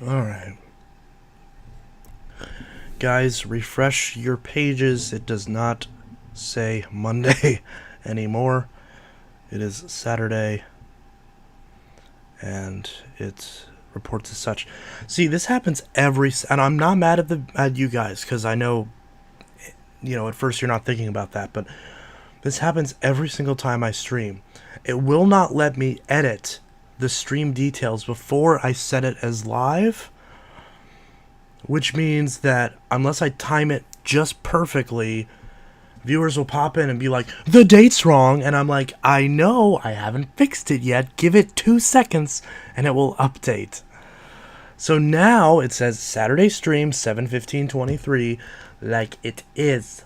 Alright. Guys, refresh your pages. It does not say Monday anymore. It is Saturday. And it reports as such. See, this happens and I'm not mad at you guys, because I know, at first you're not thinking about that, but this happens every single time I stream. It will not let me edit the stream details before I set it as live, which means that unless I time it just perfectly, viewers will pop in and be like, the date's wrong, and I'm like, I know, I haven't fixed it yet, give it 2 seconds and it will update. So now it says Saturday stream 7/15/23, like it is.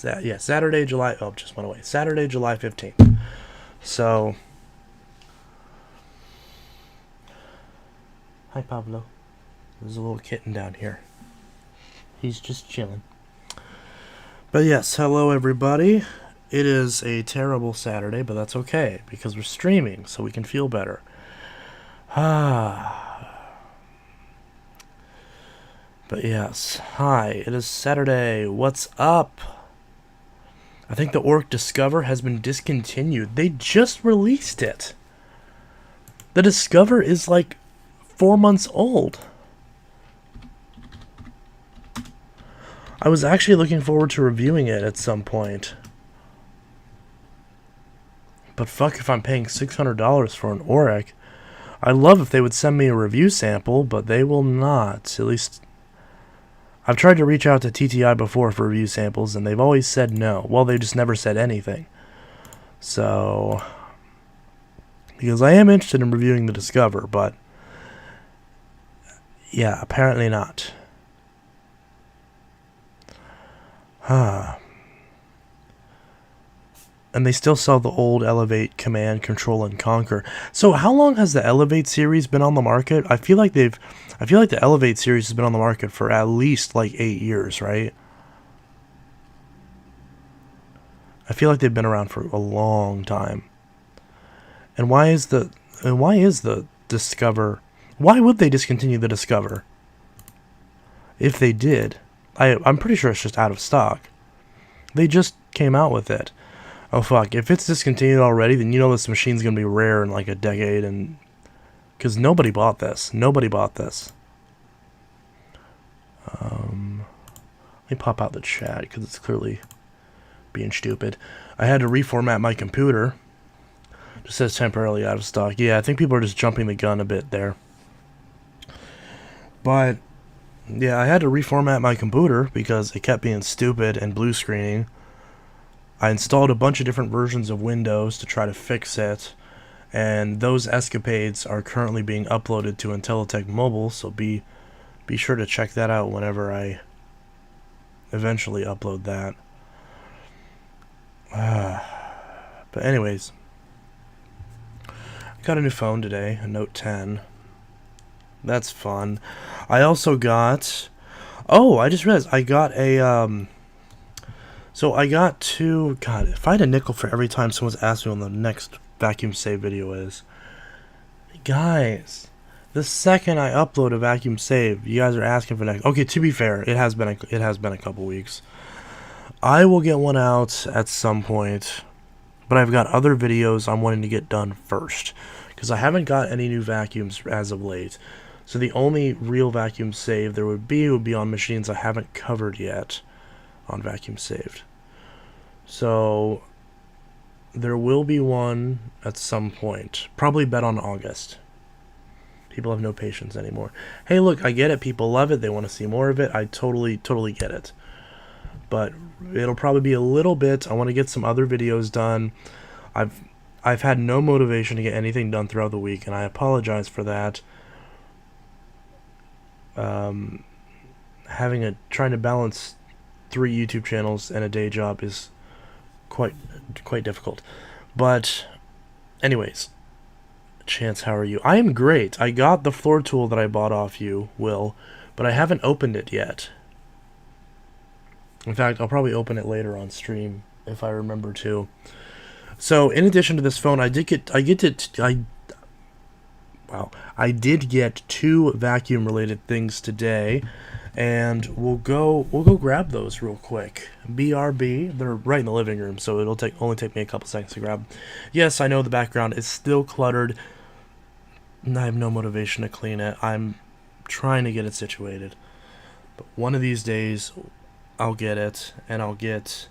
Yeah, Saturday, July, just went away. Saturday, July 15th. So, hi Pablo. There's a little kitten down here. He's just chilling. But yes, hello everybody. It is a terrible Saturday, but that's okay, because we're streaming, so we can feel better. But yes, hi, it is Saturday. What's up? I think the Orc Discover has been discontinued. They just released it. The Discover is like 4 months old. I was actually looking forward to reviewing it at some point. But fuck if I'm paying $600 for an Auric. I'd love if they would send me a review sample, but they will not. At least, I've tried to reach out to TTI before for review samples, and they've always said no. Well, they just never said anything. So, because I am interested in reviewing the Discover, but yeah, apparently not. And they still sell the old Elevate, Command, Control, and Conquer. So how long has the Elevate series been on the market? I feel like the Elevate series has been on the market for at least like 8 years, right? I feel like they've been around for a long time. And why is the Discover? Why would they discontinue the Discover? If they did, I'm pretty sure it's just out of stock. They just came out with it. Oh fuck, if it's discontinued already, then you know this machine's gonna be rare in like a decade, and because nobody bought this. Nobody bought this. Let me pop out the chat because it's clearly being stupid. I had to reformat my computer. Just says temporarily out of stock. Yeah, I think people are just jumping the gun a bit there. But yeah, I had to reformat my computer because it kept being stupid and blue screening. I installed a bunch of different versions of Windows to try to fix it, and those escapades are currently being uploaded to IntelliTech Mobile, so be sure to check that out whenever I eventually upload that. But anyways, I got a new phone today, a Note 10. That's fun. I also got... Oh, I just realized I got a... So I got two... God, if I had a nickel for every time someone's asked me when the next vacuum save video is. Guys, the second I upload a vacuum save, you guys are asking for next... Okay, to be fair, it has been a couple weeks. I will get one out at some point, but I've got other videos I'm wanting to get done first, because I haven't got any new vacuums as of late. So the only real vacuum save there would be on machines I haven't covered yet on vacuum saved. So there will be one at some point, probably bet on August. People have no patience anymore. Hey, look, I get it. People love it. They want to see more of it. I totally get it. But it'll probably be a little bit. I want to get some other videos done. I've had no motivation to get anything done throughout the week, and I apologize for that. Trying to balance 3 YouTube channels and a day job is quite difficult. But anyways, Chance, how are you? I am great. I got the floor tool that I bought off you, Will, but I haven't opened it yet. In fact, I'll probably open it later on stream if I remember to. So in addition to this phone, I Wow. I did get 2 vacuum related things today, and we'll go grab those real quick. BRB, they're right in the living room, so it'll only take me a couple seconds to grab. Yes, I know the background is still cluttered, and I have no motivation to clean it. I'm trying to get it situated. But one of these days, I'll get it, and I'll get...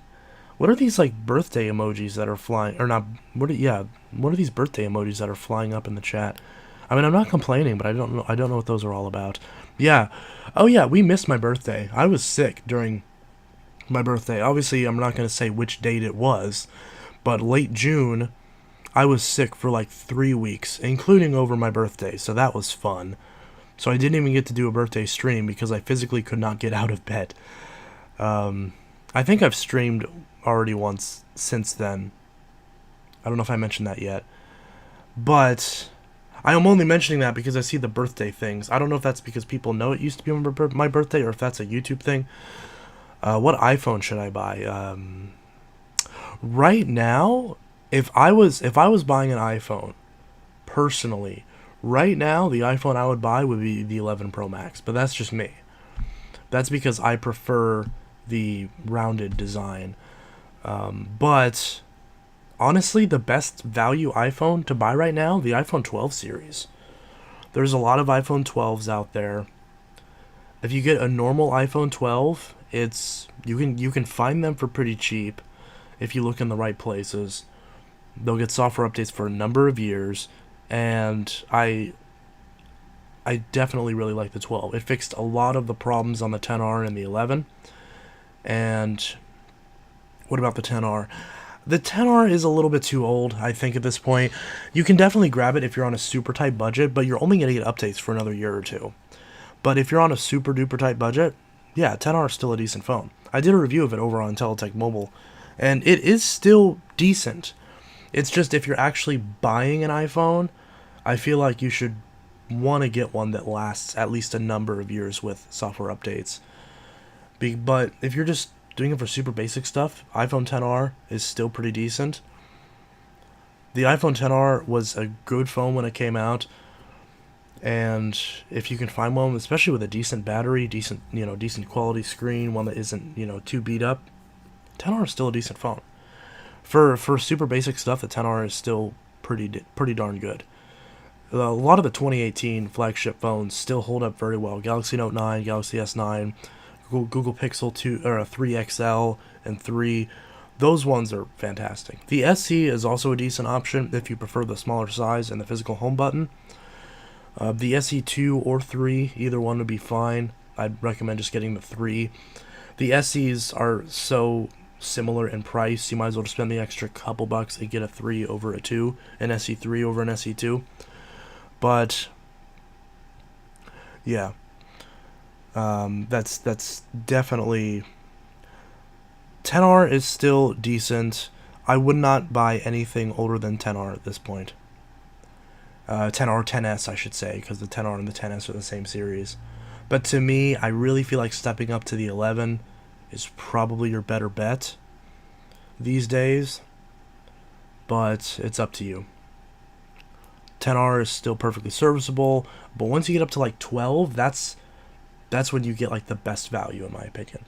What are these, like, birthday emojis that are flying... Or not... What are these birthday emojis that are flying up in the chat? I mean, I'm not complaining, but I don't know what those are all about. Yeah. Oh, yeah, we missed my birthday. I was sick during my birthday. Obviously, I'm not going to say which date it was, but late June, I was sick for, like, 3 weeks, including over my birthday, so that was fun. So I didn't even get to do a birthday stream because I physically could not get out of bed. I think I've streamed already once since then. I don't know if I mentioned that yet. But I am only mentioning that because I see the birthday things. I don't know if that's because people know it used to be my birthday or if that's a YouTube thing. What iPhone should I buy? Right now, if I was buying an iPhone, personally, right now, the iPhone I would buy would be the 11 Pro Max. But that's just me. That's because I prefer the rounded design. But honestly, the best value iPhone to buy right now, the iPhone 12 series. There's a lot of iPhone 12s out there. If you get a normal iPhone 12, you can find them for pretty cheap if you look in the right places. They'll get software updates for a number of years, and I definitely really like the 12. It fixed a lot of the problems on the 10R and the 11. And what about the 10R? The 10R is a little bit too old, I think, at this point. You can definitely grab it if you're on a super tight budget, but you're only going to get updates for another year or two. But if you're on a super duper tight budget, yeah, 10R is still a decent phone. I did a review of it over on Teletech Mobile, and it is still decent. It's just if you're actually buying an iPhone, I feel like you should want to get one that lasts at least a number of years with software updates. But if you're just doing it for super basic stuff, iPhone XR is still pretty decent. The iPhone XR was a good phone when it came out, and if you can find one, especially with a decent battery, decent quality screen, one that isn't, too beat up, XR is still a decent phone. For super basic stuff, the XR is still pretty darn good. A lot of the 2018 flagship phones still hold up very well. Galaxy Note 9, Galaxy S9, Google Pixel 2 or 3 XL and 3, those ones are fantastic. The SE is also a decent option if you prefer the smaller size and the physical home button. The SE 2 or 3, either one would be fine. I'd recommend just getting the 3. The SEs are so similar in price, you might as well just spend the extra couple bucks and get a 3 over a 2, an SE3 over an SE2. But yeah, that's definitely... 10R is still decent. I would not buy anything older than 10R at this point. 10R, 10S, I should say, because the 10R and the 10S are the same series. But to me, I really feel like stepping up to the 11 is probably your better bet these days. But it's up to you. 10R is still perfectly serviceable, but once you get up to like 12, that's when you get like the best value in my opinion.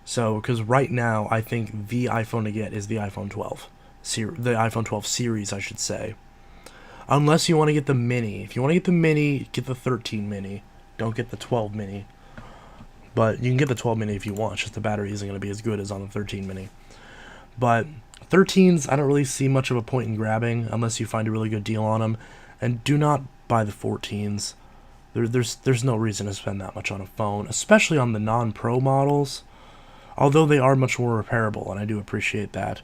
So, because right now I think the iPhone to get is the iPhone 12, the iPhone 12 series, I should say. Unless you want to get the mini. If you want to get the mini, get the 13 mini. Don't get the 12 mini. But you can get the 12 mini if you want. Just the battery isn't going to be as good as on the 13 mini. But 13s, I don't really see much of a point in grabbing unless you find a really good deal on them. And do not buy the 14s. There's no reason to spend that much on a phone, especially on the non-pro models. Although they are much more repairable, and I do appreciate that.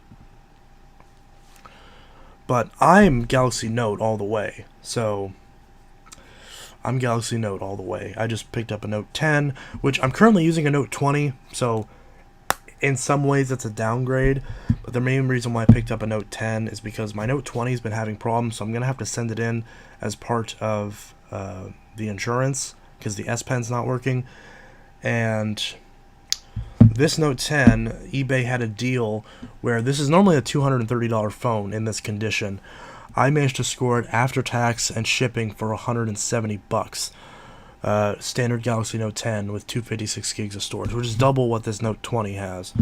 But I'm Galaxy Note all the way, so I'm Galaxy Note all the way. I just picked up a Note 10, which I'm currently using a Note 20, so in some ways it's a downgrade. But the main reason why I picked up a Note 10 is because my Note 20 has been having problems, so I'm going to have to send it in as part of the insurance, because the S Pen's not working. And this Note 10, eBay had a deal where this is normally a $230 phone in this condition. I managed to score it after tax and shipping for $170. Standard Galaxy Note 10 with 256 gigs of storage, which is double what this Note 20 has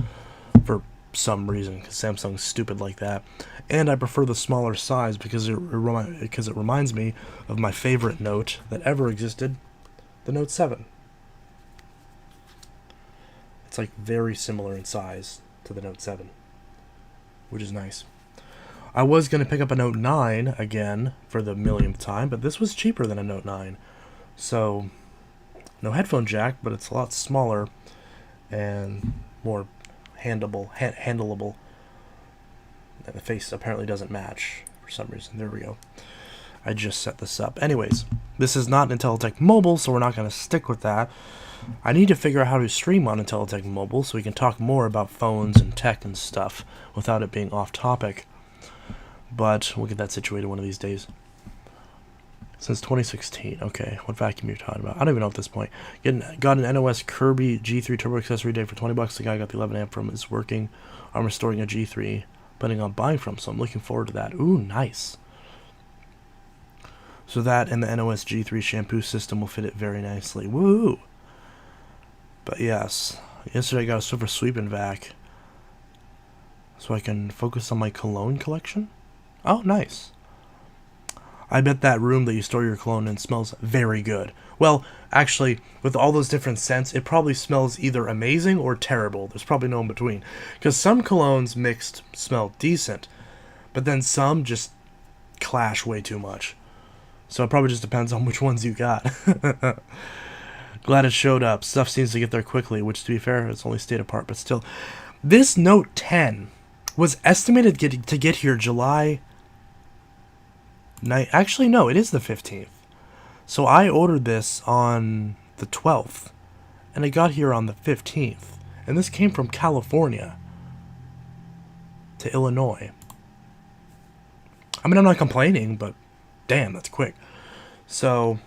for some reason, because Samsung's stupid like that. And I prefer the smaller size because it reminds me of my favorite Note that ever existed, the Note 7. It's like very similar in size to the Note 7, which is nice. I was going to pick up a Note 9 again for the millionth time, but this was cheaper than a Note 9. So, no headphone jack, but it's a lot smaller and more handleable. And the face apparently doesn't match for some reason. There we go. I just set this up. Anyways, this is not Intellitek Mobile, so we're not going to stick with that. I need to figure out how to stream on Intellitek Mobile so we can talk more about phones and tech and stuff without it being off topic. But we'll get that situated one of these days. Since 2016. Okay, what vacuum you're talking about? I don't even know at this point. Got an NOS Kirby G3 Turbo Accessory Day for $20. The guy got the 11 amp from. It's working. I'm restoring a G3. Planning on buying from, so I'm looking forward to that. Ooh, nice. So that and the NOS G3 shampoo system will fit it very nicely. Woo! But yes, yesterday I got a Swiffer Sweep and Vac, so I can focus on my cologne collection. Oh, nice. I bet that room that you store your cologne in smells very good. Well, actually, with all those different scents, it probably smells either amazing or terrible. There's probably no in between. Because some colognes mixed smell decent, but then some just clash way too much. So it probably just depends on which ones you got. Glad it showed up. Stuff seems to get there quickly, which, to be fair, it's only stayed apart, but still. This Note 10 was estimated to get here July 9th. Actually, no, it is the 15th. So I ordered this on the 12th, and it got here on the 15th. And this came from California to Illinois. I mean, I'm not complaining, but damn, that's quick. So,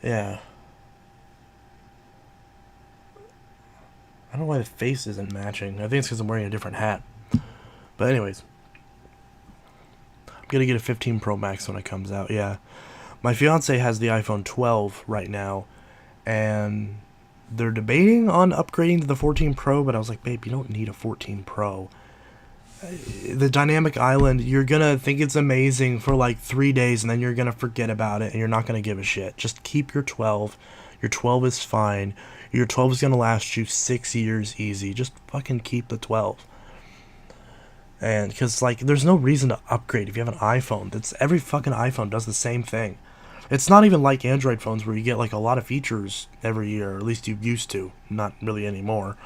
yeah. I don't know why the face isn't matching. I think it's because I'm wearing a different hat. But anyways. I'm going to get a 15 Pro Max when it comes out, yeah. My fiance has the iPhone 12 right now, and they're debating on upgrading to the 14 Pro, but I was like, babe, you don't need a 14 Pro. The Dynamic Island, you're going to think it's amazing for like 3 days, and then you're going to forget about it, and you're not going to give a shit. Just keep your 12. Your 12 is fine. Your 12 is going to last you 6 years easy. Just fucking keep the 12. And because, like, there's no reason to upgrade if you have an iPhone. Every fucking iPhone does the same thing. It's not even like Android phones where you get, like, a lot of features every year. Or at least you used to. Not really anymore.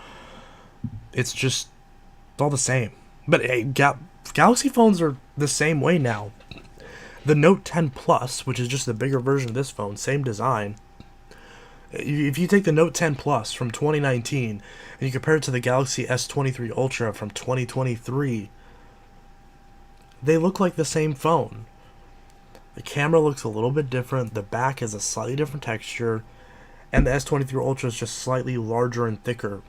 It's just all the same. But hey, Galaxy phones are the same way now. The Note 10 Plus, which is just the bigger version of this phone, same design. If you take the Note 10 Plus from 2019 and you compare it to the Galaxy S23 Ultra from 2023, they look like the same phone. The camera looks a little bit different, the back has a slightly different texture, and the S23 Ultra is just slightly larger and thicker.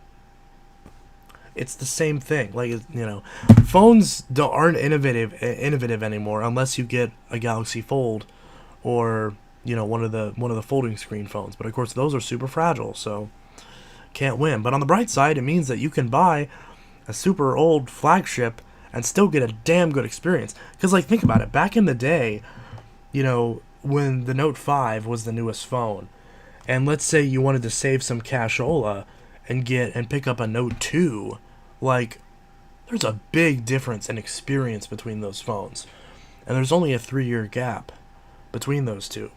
It's the same thing. Like, you know, phones aren't innovative anymore unless you get a Galaxy Fold or, you know, one of the folding screen phones. But of course those are super fragile, so can't win. But on the bright side, it means that you can buy a super old flagship and still get a damn good experience. Because, like, think about it. Back in the day, you know, when the Note 5 was the newest phone, and let's say you wanted to save some cashola and pick up a Note 2, like, there's a big difference in experience between those phones. And there's only a 3-year gap between those two.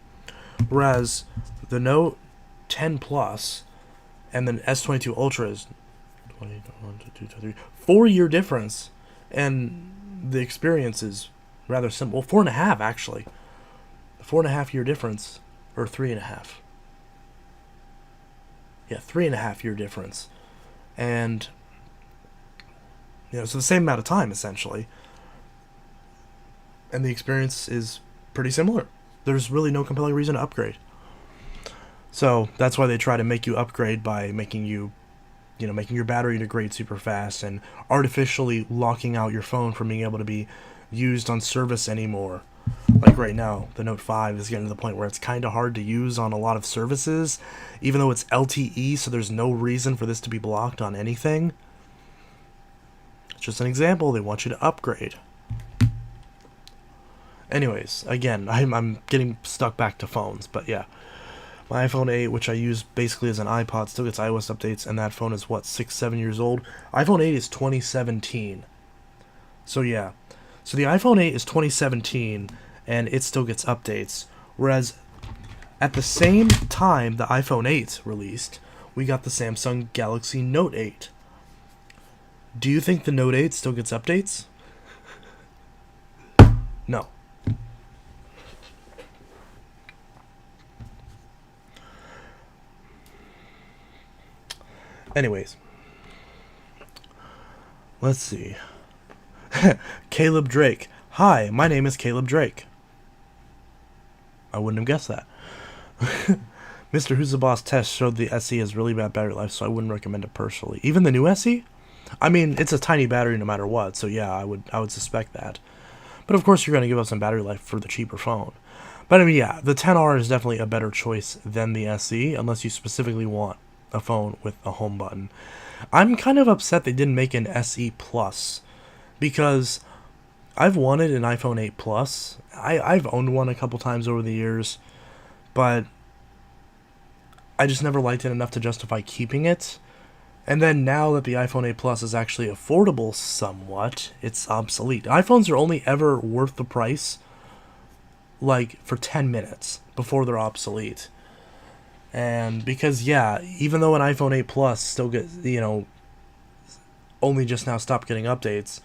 Whereas the Note 10 Plus and the S22 Ultra is 4-year difference, and the experience is rather simple. Well, 4.5 actually. 4.5-year difference, or 3.5. Yeah, 3.5-year difference, and you know, so the same amount of time essentially, and the experience is pretty similar. There's really no compelling reason to upgrade. So that's why they try to make you upgrade by making you, you know, making your battery degrade super fast and artificially locking out your phone from being able to be used on service anymore. Like right now, the Note 5 is getting to the point where it's kind of hard to use on a lot of services, even though it's LTE, so there's no reason for this to be blocked on anything. It's just an example. They want you to upgrade. Anyways, again, I'm getting stuck back to phones, but yeah. My iPhone 8, which I use basically as an iPod, still gets iOS updates, and that phone is, what, 6-7 years old? iPhone 8 is 2017. So yeah. So the iPhone 8 is 2017, and it still gets updates. Whereas, at the same time the iPhone 8 released, we got the Samsung Galaxy Note 8. Do you think the Note 8 still gets updates? No. Anyways. Let's see. Caleb Drake. Hi, my name is Caleb Drake. I wouldn't have guessed that. Mr. Who's the Boss test showed the SE has really bad battery life, so I wouldn't recommend it personally. Even the new SE? I mean, it's a tiny battery no matter what, so yeah, I would suspect that. But of course you're going to give up some battery life for the cheaper phone. But I mean, yeah, the XR is definitely a better choice than the SE, unless you specifically want a phone with a home button. I'm kind of upset they didn't make an SE Plus, because I've wanted an iPhone 8 Plus. I've owned one a couple times over the years, but I just never liked it enough to justify keeping it. And then now that the iPhone 8 Plus is actually affordable somewhat, it's obsolete. iPhones are only ever worth the price, like, for 10 minutes before they're obsolete. And because, yeah, even though an iPhone 8 Plus still gets, only just now stopped getting updates,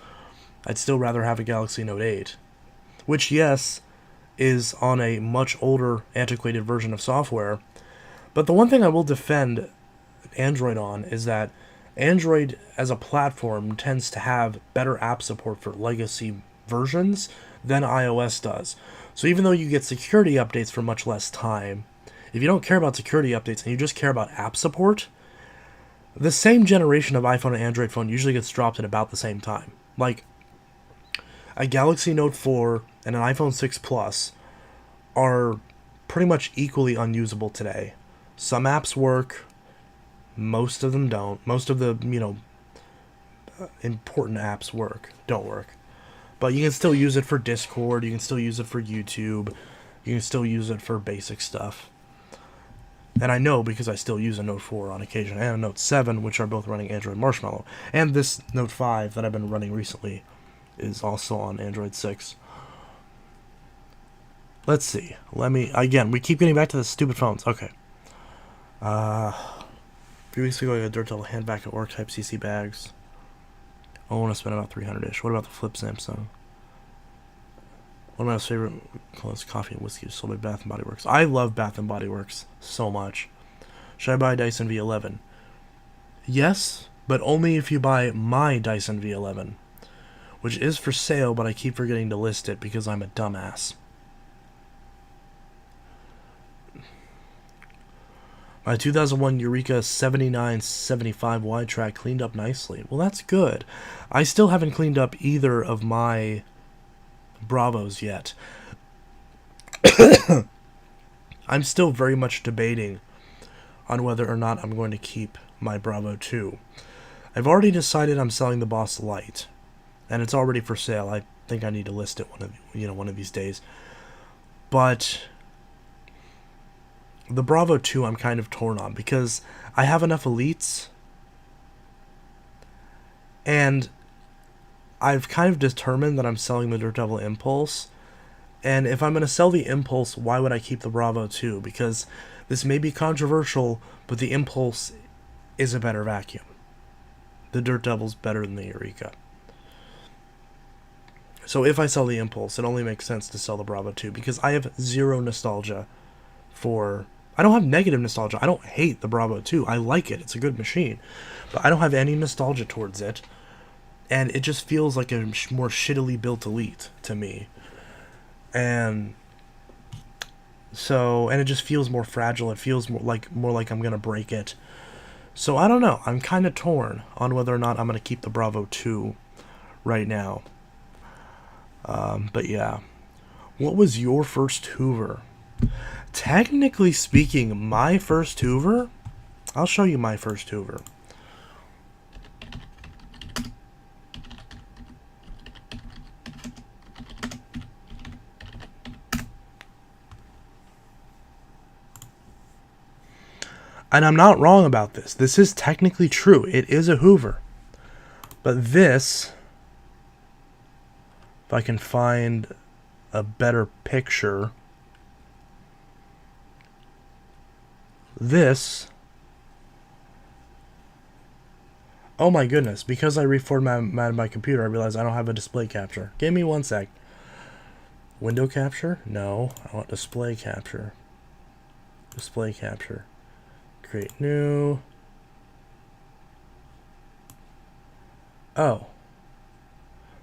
I'd still rather have a Galaxy Note 8. Which, yes, is on a much older, antiquated version of software. But the one thing I will defend Android on is that Android as a platform tends to have better app support for legacy versions than iOS does. So even though you get security updates for much less time, if you don't care about security updates and you just care about app support, the same generation of iPhone and Android phone usually gets dropped at about the same time. Like, a Galaxy Note 4 and an iPhone 6 Plus are pretty much equally unusable today. Some apps work, most of them don't. Most of the, important apps don't work. But you can still use it for Discord, you can still use it for YouTube, you can still use it for basic stuff. And I know because I still use a Note 4 on occasion, and a Note 7, which are both running Android Marshmallow. And this Note 5 that I've been running recently is also on Android 6. Let's see. Again, we keep getting back to the stupid phones. Okay. 3 weeks ago, I got a Dirt Devil hand back at work type CC bags. I want to spend about 300-ish. What about the flip Samsung? One of my favorite clothes, coffee and whiskey, sold by Bath & Body Works. I love Bath & Body Works so much. Should I buy a Dyson V11? Yes, but only if you buy my Dyson V11, which is for sale, but I keep forgetting to list it because I'm a dumbass. My 2001 Eureka 7975 wide track cleaned up nicely. Well, that's good. I still haven't cleaned up either of my Bravos yet. I'm still very much debating on whether or not I'm going to keep my Bravo 2. I've already decided I'm selling the Boss Light, and it's already for sale. I think I need to list it one of these days. But the Bravo 2 I'm kind of torn on because I have enough Elites, and I've kind of determined that I'm selling the Dirt Devil Impulse. And if I'm going to sell the Impulse, why would I keep the Bravo 2? Because this may be controversial, but the Impulse is a better vacuum. The Dirt Devil's better than the Eureka. So if I sell the Impulse, it only makes sense to sell the Bravo 2, because I have zero nostalgia for... I don't have negative nostalgia. I don't hate the Bravo 2. I like it. It's a good machine. But I don't have any nostalgia towards it. And it just feels like a more shittily built Elite to me. And so, and it just feels more fragile. It feels more like I'm going to break it. So I don't know. I'm kind of torn on whether or not I'm going to keep the Bravo 2 right now. But yeah. What was your first Hoover? Technically speaking, my first Hoover... I'll show you my first Hoover. And I'm not wrong about this. This is technically true. It is a Hoover. But this, if I can find a better picture, this, oh my goodness, because I reformatted my computer, I realized I don't have a display capture. Give me one sec. Window capture? No, I want display capture. Display capture. Create new. Oh.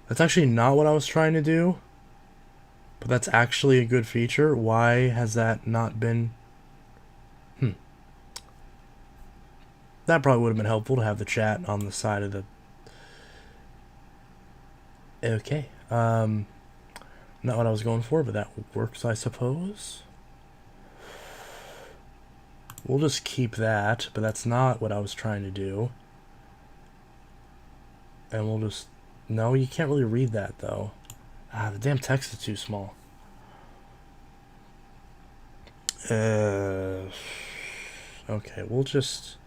That's actually not what I was trying to do. But that's actually a good feature. Why has that not been... That probably would have been helpful to have the chat on the side of the... Okay. Not what I was going for, but that works, I suppose. We'll just keep that, but that's not what I was trying to do. And we'll just... No, you can't really read that, though. Ah, the damn text is too small. Okay, we'll just...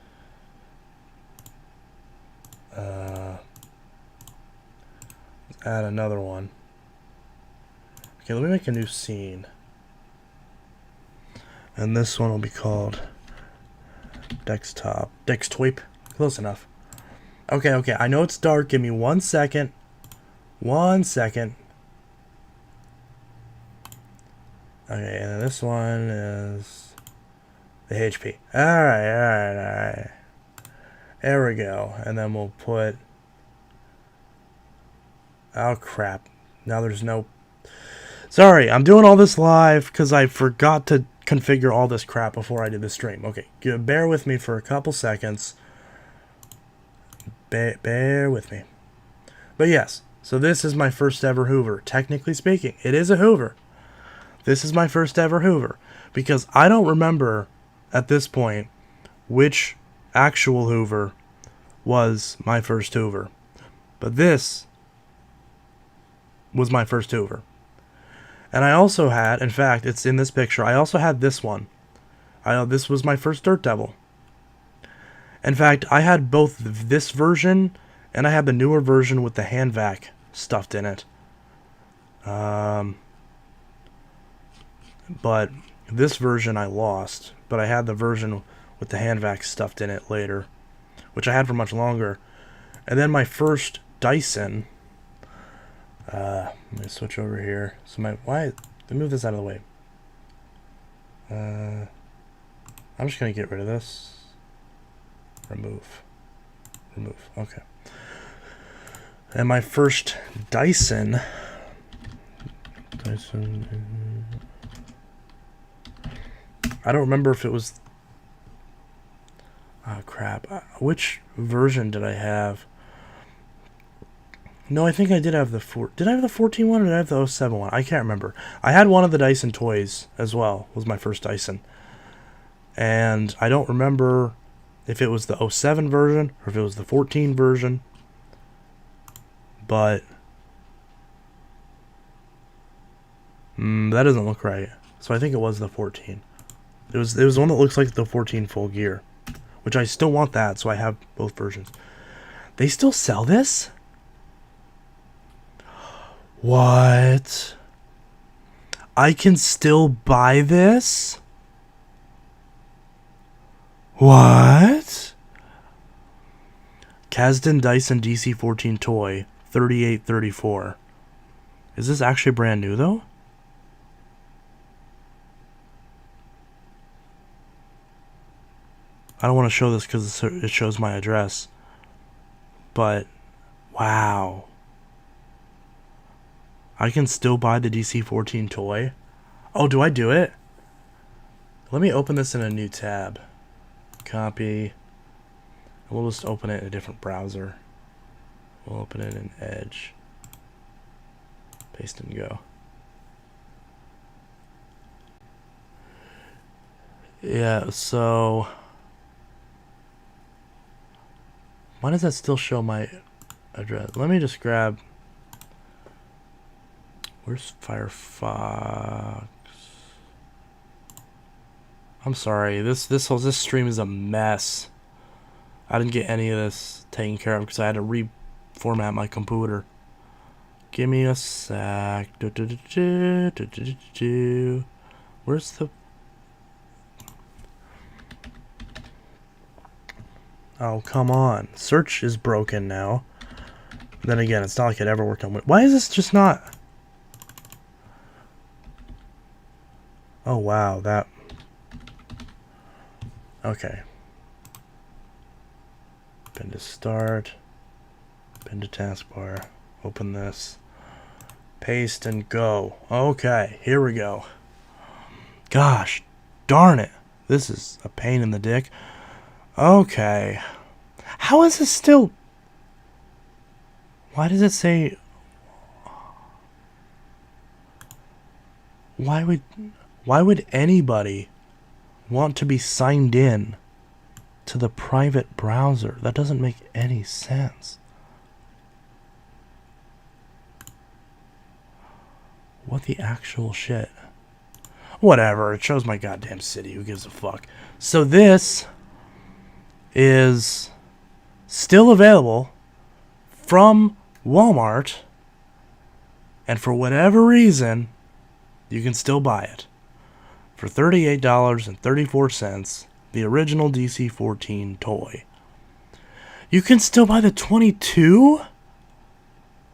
add another one. Okay, let me make a new scene. And this one will be called desktop. Dextweep. Close enough. Okay, I know it's dark. Give me 1 second. 1 second. Okay, and then this one is the HP. Alright. There we go. And then we'll put... Oh, crap. Now there's no... Sorry, I'm doing all this live because I forgot to configure all this crap before I did the stream. Okay, bear with me for a couple seconds. Bear with me. But yes, so this is my first ever Hoover. Technically speaking, it is a Hoover. This is my first ever Hoover. Because I don't remember, at this point, which actual Hoover was my first Hoover. But this was my first Hoover. And I also had, in fact, it's in this picture, I also had this one. This was my first Dirt Devil. In fact, I had both this version and I had the newer version with the hand vac stuffed in it. But this version I lost, but I had the version with the hand vac stuffed in it later, which I had for much longer. And then my first Dyson... let me switch over here. So let me move this out of the way. I'm just gonna get rid of this. Remove. Okay. And my first Dyson. I don't remember if it was... Oh crap. Which version did I have? No, I think I did have the Did I have the 14 one or did I have the 07 one? I can't remember. I had one of the Dyson toys as well. Was my first Dyson. And I don't remember if it was the 07 version or if it was the 14 version. But that doesn't look right. So I think it was the 14. It was one that looks like the 14 full gear, which I still want that, so I have both versions. They still sell this? What? I can still buy this? What? Kasdan Dyson DC-14 toy, $38.34. Is this actually brand new though? I don't want to show this because it shows my address. But, wow. I can still buy the DC-14 toy. Oh, do I do it? Let me open this in a new tab. Copy. We'll just open it in a different browser. We'll open it in Edge. Paste and go. Yeah, so why does that still show my address? Let me just grab, where's Firefox? I'm sorry, this stream is a mess. I didn't get any of this taken care of because I had to reformat my computer. Give me a sec. Where's the... Oh, come on. Search is broken now. Then again, it's not like it ever worked on... Why is this just not... Oh, wow, that... Okay. Pin to start. Pin to taskbar. Open this. Paste and go. Okay, here we go. Gosh, darn it. This is a pain in the dick. Okay. How is this still... Why does it say... Why would anybody want to be signed in to the private browser? That doesn't make any sense. What the actual shit? Whatever, it shows my goddamn city. Who gives a fuck? So this is still available from Walmart, and for whatever reason, you can still buy it for $38.34, the original DC-14 toy. You can still buy the 22?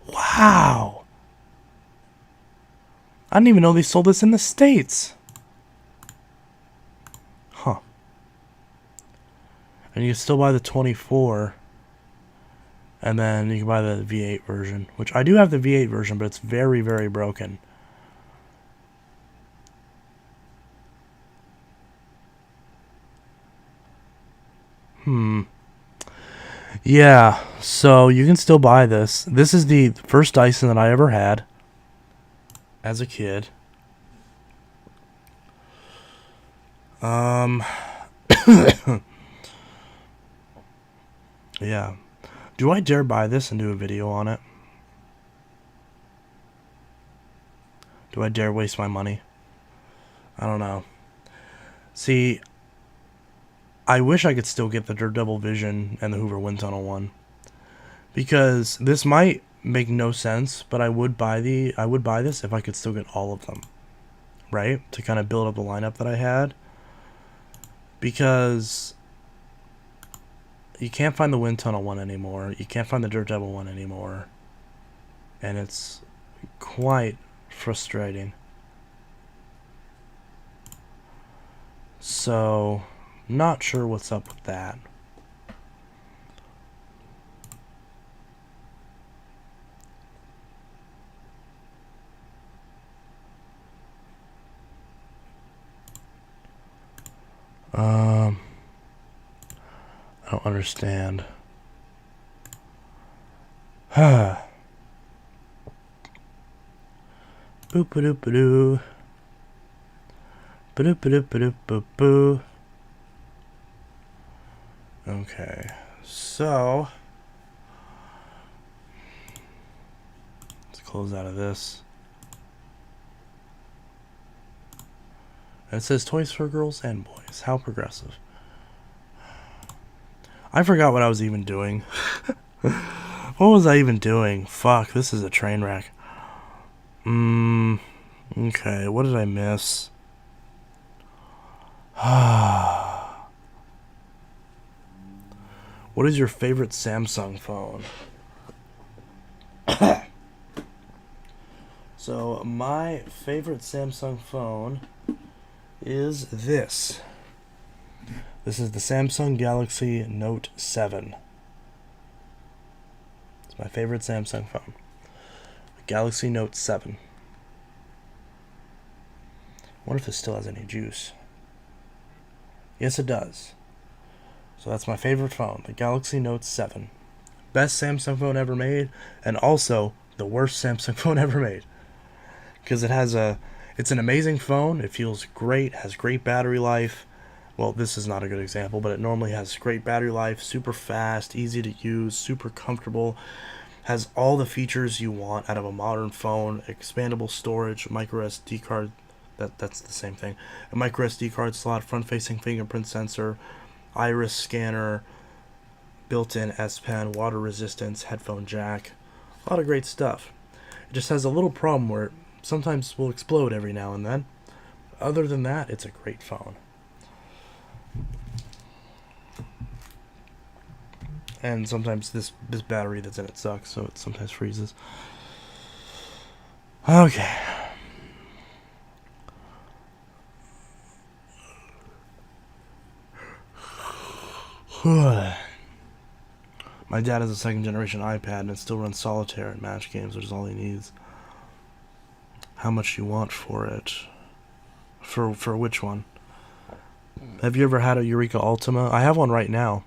Wow. I didn't even know they sold this in the States. Huh. And you can still buy the 24. And then you can buy the V8 version, which I do have the V8 version, but it's very, very broken. Yeah, so you can still buy this. This is the first Dyson that I ever had as a kid. Yeah. Do I dare buy this and do a video on it? Do I dare waste my money? I don't know. See, I wish I could still get the Daredevil Vision and the Hoover Wind Tunnel one, because this might make no sense, but I would buy this if I could still get all of them, right? To kind of build up the lineup that I had, because you can't find the Wind Tunnel one anymore. You can't find the Daredevil one anymore, and it's quite frustrating. So, not sure what's up with that. I don't understand. Boop ba doop ba doo. Ba doop ba doop ba doop ba boo. Okay, so let's close out of this. And it says toys for girls and boys. How progressive. I forgot what I was even doing. What was I even doing? Fuck, this is a train wreck. Okay, what did I miss? What is your favorite Samsung phone? So, my favorite Samsung phone is this. This is the Samsung Galaxy Note 7. It's my favorite Samsung phone. The Galaxy Note 7. I wonder if this still has any juice. Yes, it does. So that's my favorite phone, the Galaxy Note 7. Best Samsung phone ever made, and also the worst Samsung phone ever made. because it's an amazing phone. It feels great, has great battery life. Well, this is not a good example, but it normally has great battery life, super fast, easy to use, super comfortable, has all the features you want out of a modern phone, expandable storage, micro SD card, that's the same thing, a micro SD card slot, front-facing fingerprint sensor, iris scanner, built-in S Pen, water resistance, headphone jack, a lot of great stuff. It just has a little problem where it sometimes will explode every now and then. Other than that, it's a great phone. And sometimes this battery that's in it sucks, so it sometimes freezes. Okay. My dad has a second generation iPad and it still runs solitaire and match games, which is all he needs. How much you want for it? For which one? Have you ever had a Eureka Ultima? I have one right now.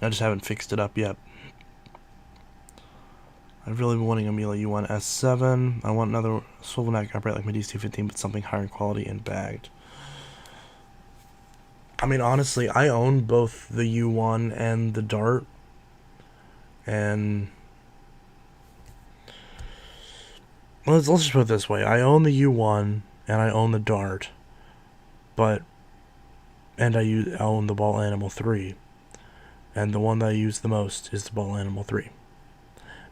I just haven't fixed it up yet. I've really been wanting a Miele U1 S7. I want another swivel neck upright like my DC-15, but something higher in quality and bagged. I mean, honestly, I own both the U1 and the Dart. And let's just put it this way. I own the U1 and I own the Dart. And I own the Ball Animal 3. And the one that I use the most is the Ball Animal 3.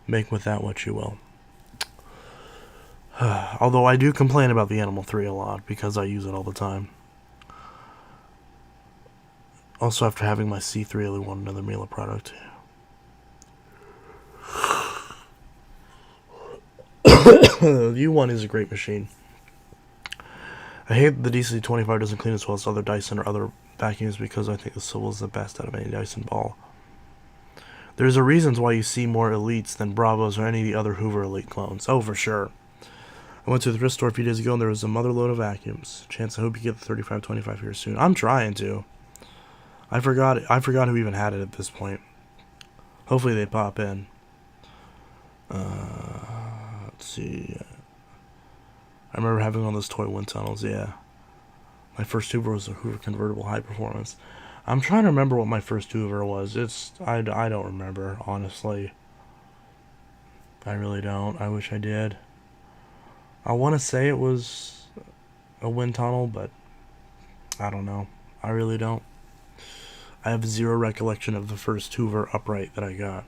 Make with that what you will. Although I do complain about the Animal 3 a lot because I use it all the time. Also, after having my C3, I really want another Miele product. The U1 is a great machine. I hate the DC-25 doesn't clean as well as other Dyson or other vacuums because I think the swivel is the best out of any Dyson ball. There's a reason why you see more Elites than Bravos or any of the other Hoover Elite clones. Oh, for sure. I went to the thrift store a few days ago and there was a mother load of vacuums. Chance, I hope you get the 3525 here soon. I'm trying to. I forgot who even had it at this point. Hopefully they pop in. Let's see. I remember having one of those toy wind tunnels, yeah. My first Hoover was a Hoover Convertible High Performance. I'm trying to remember what my first Hoover was. I don't remember, honestly. I really don't. I wish I did. I want to say it was a wind tunnel, but I don't know. I really don't. I have zero recollection of the first Hoover upright that I got.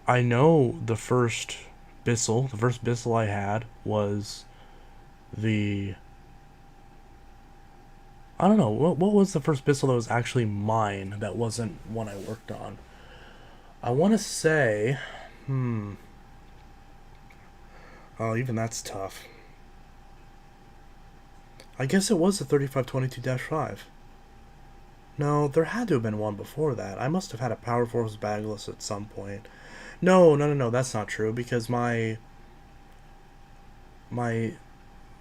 I know the first Bissell. The first Bissell I had was the... I don't know. What was the first Bissell that was actually mine that wasn't one I worked on? I want to say... Oh, even that's tough. I guess it was the 3522-5. No, there had to have been one before that. I must have had a Power Force bagless at some point. No, that's not true, because my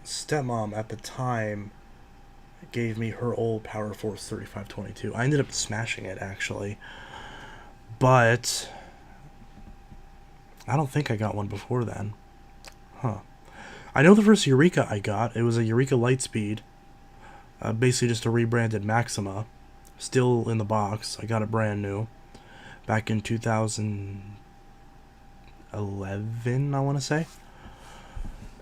stepmom at the time gave me her old Power Force 3522. I ended up smashing it, actually. But I don't think I got one before then. Huh. I know the first Eureka I got, it was a Eureka Lightspeed. Basically just a rebranded Maxima. Still in the box. I got it brand new. Back in 2011, I want to say.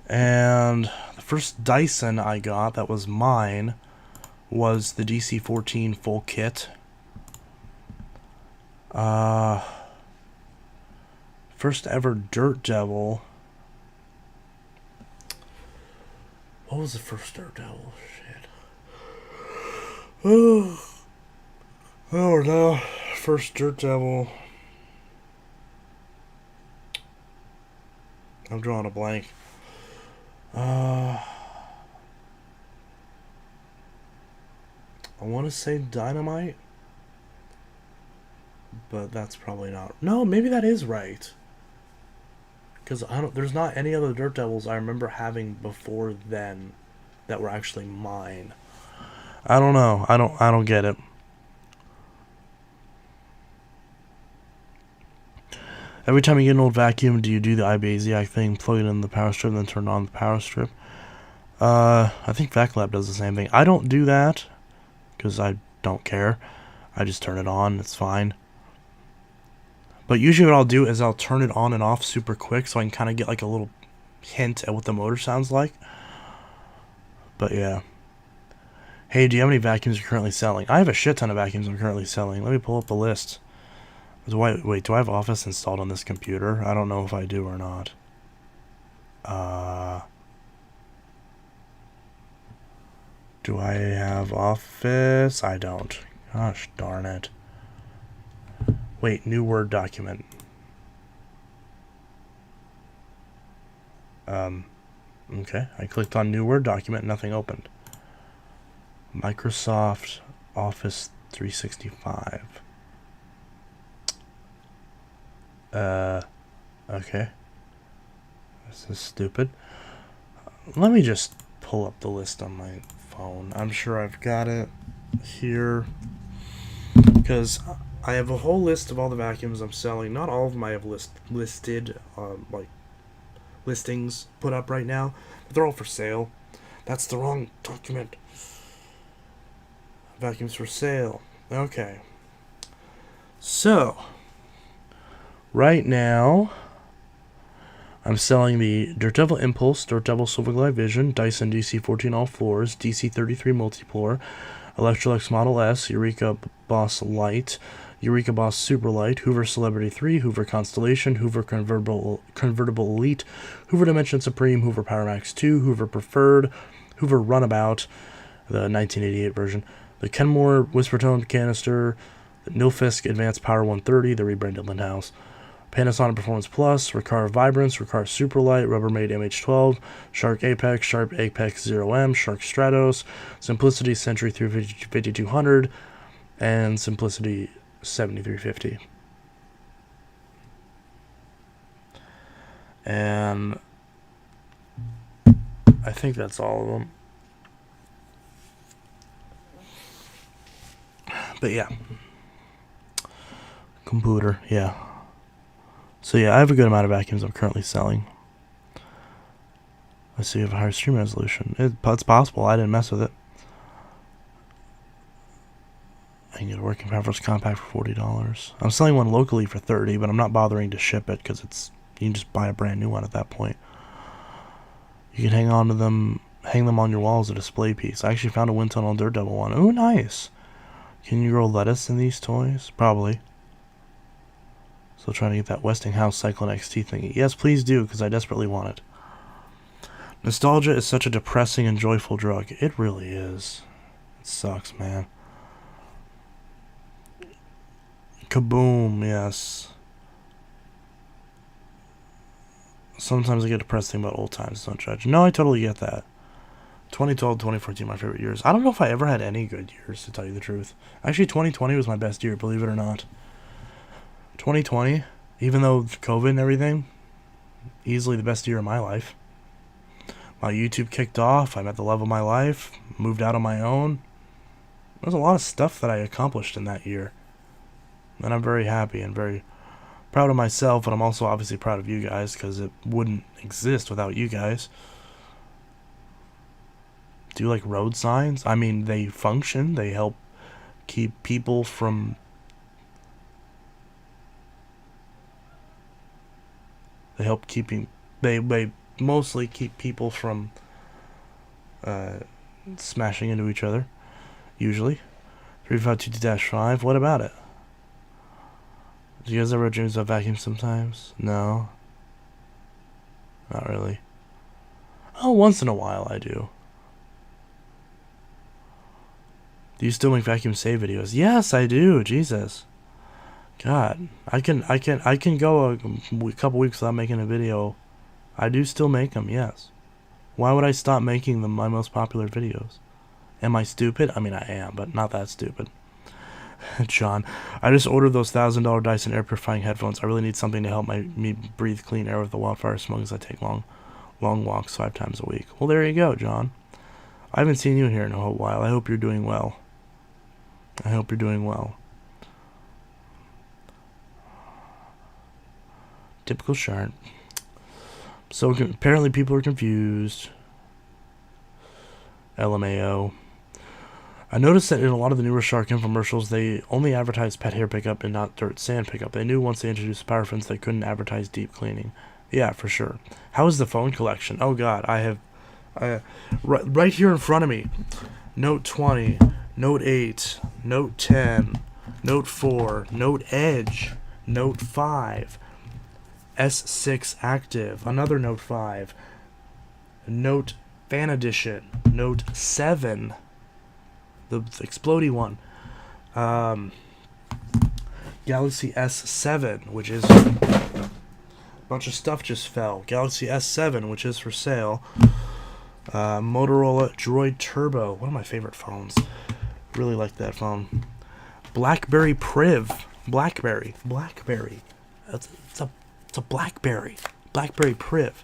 And the first Dyson I got that was mine was the DC-14 full kit. First ever Dirt Devil. What was the first Dirt Devil? Shit. Oh no. First Dirt Devil. I'm drawing a blank. I want to say Dynamite, but that's probably not. No, maybe that is right. Because there's not any other Dirt Devils I remember having before then that were actually mine. I don't know. I don't get it. Every time you get an old vacuum, do you do the iBasiac thing, plug it in the power strip, and then turn on the power strip? I think VacLab does the same thing. I don't do that, because I don't care. I just turn it on, it's fine. But usually what I'll do is I'll turn it on and off super quick so I can kind of get like a little hint at what the motor sounds like. But yeah. Hey, do you have any vacuums you're currently selling? I have a shit ton of vacuums I'm currently selling. Let me pull up the list. Wait, do I have Office installed on this computer? I don't know if I do or not. Do I have Office? I don't. Gosh darn it. Wait, new Word document. Okay, I clicked on new Word document, nothing opened. Microsoft Office 365. Okay. This is stupid. Let me just pull up the list on my phone. I'm sure I've got it here. Because I have a whole list of all the vacuums I'm selling. Not all of them I have listed, like, listings put up right now. But they're all for sale. That's the wrong document. Vacuums for sale. Okay. So, right now, I'm selling the Dirt Devil Impulse, Dirt Devil Silverglide Vision, Dyson DC14 All Floors, DC33 Multiplore, Electrolux Model S, Eureka Boss Light, Eureka Boss Super Light, Hoover Celebrity 3, Hoover Constellation, Hoover Convertible Elite, Hoover Dimension Supreme, Hoover Power Max 2, Hoover Preferred, Hoover Runabout, the 1988 version, the Kenmore Whispertone Canister, the Nilfisk Advanced Power 130, the rebranded Lindhouse, Panasonic Performance Plus, Riccar Vibrance, Riccar Superlight, Rubbermaid MH12, Shark Apex, Sharp Apex 0M, Shark Stratos, Simplicity Century 5200, and Simplicity 7350. And I think that's all of them. But yeah. Computer, yeah. So yeah, I have a good amount of vacuums I'm currently selling. Let's see if I have a higher stream resolution. It's possible. I didn't mess with it. I can get a working Favros compact for $40. I'm selling one locally for $30, but I'm not bothering to ship it because you can just buy a brand new one at that point. You can hang on to them, hang them on your wall as a display piece. I actually found a wind tunnel Dirt Devil one. Ooh, nice. Can you grow lettuce in these toys? Probably. Still trying to get that Westinghouse Cyclone XT thingy. Yes, please do, because I desperately want it. Nostalgia is such a depressing and joyful drug. It really is. It sucks, man. Kaboom, yes. Sometimes I get depressed thinking about old times, don't judge. No, I totally get that. 2012, 2014, my favorite years. I don't know if I ever had any good years, to tell you the truth. Actually, 2020 was my best year, believe it or not. 2020, even though COVID and everything, easily the best year of my life. My YouTube kicked off. I met the love of my life. Moved out on my own. There's a lot of stuff that I accomplished in that year. And I'm very happy and very proud of myself, but I'm also obviously proud of you guys because it wouldn't exist without you guys. Do you like road signs? I mean, they function. They help keep people from... They help keeping... They mostly keep people from smashing into each other, usually. 3522-5, what about it? Do you guys ever dream of vacuum sometimes? No. Not really. Oh, once in a while I do. Do you still make vacuum save videos? Yes, I do. Jesus. God, I can go a couple weeks without making a video. I do still make them, yes. Why would I stop making them my most popular videos? Am I stupid? I mean, I am, but not that stupid. John, I just ordered those $1,000 Dyson air purifying headphones. I really need something to help me breathe clean air with the wildfire smoke as I take long walks 5 times a week. Well, there you go, John. I haven't seen you here in a while. I hope you're doing well. I hope you're doing well. Typical Shark. So apparently people are confused. LMAO. I noticed that in a lot of the newer Shark infomercials, they only advertise pet hair pickup and not dirt sand pickup. They knew once they introduced parafins they couldn't advertise deep cleaning. Yeah, for sure. How is the phone collection? Oh god, I have right here in front of me. Note 20, Note 8, Note 10, Note 4, Note Edge, Note 5, S6 Active, another Note 5, Note Fan Edition, Note 7, the explodey one, Galaxy S7, which is a bunch of stuff just fell. Galaxy S7, which is for sale. Motorola Droid Turbo, one of my favorite phones. Really like that phone. BlackBerry Priv, BlackBerry. It's a BlackBerry. BlackBerry Priv.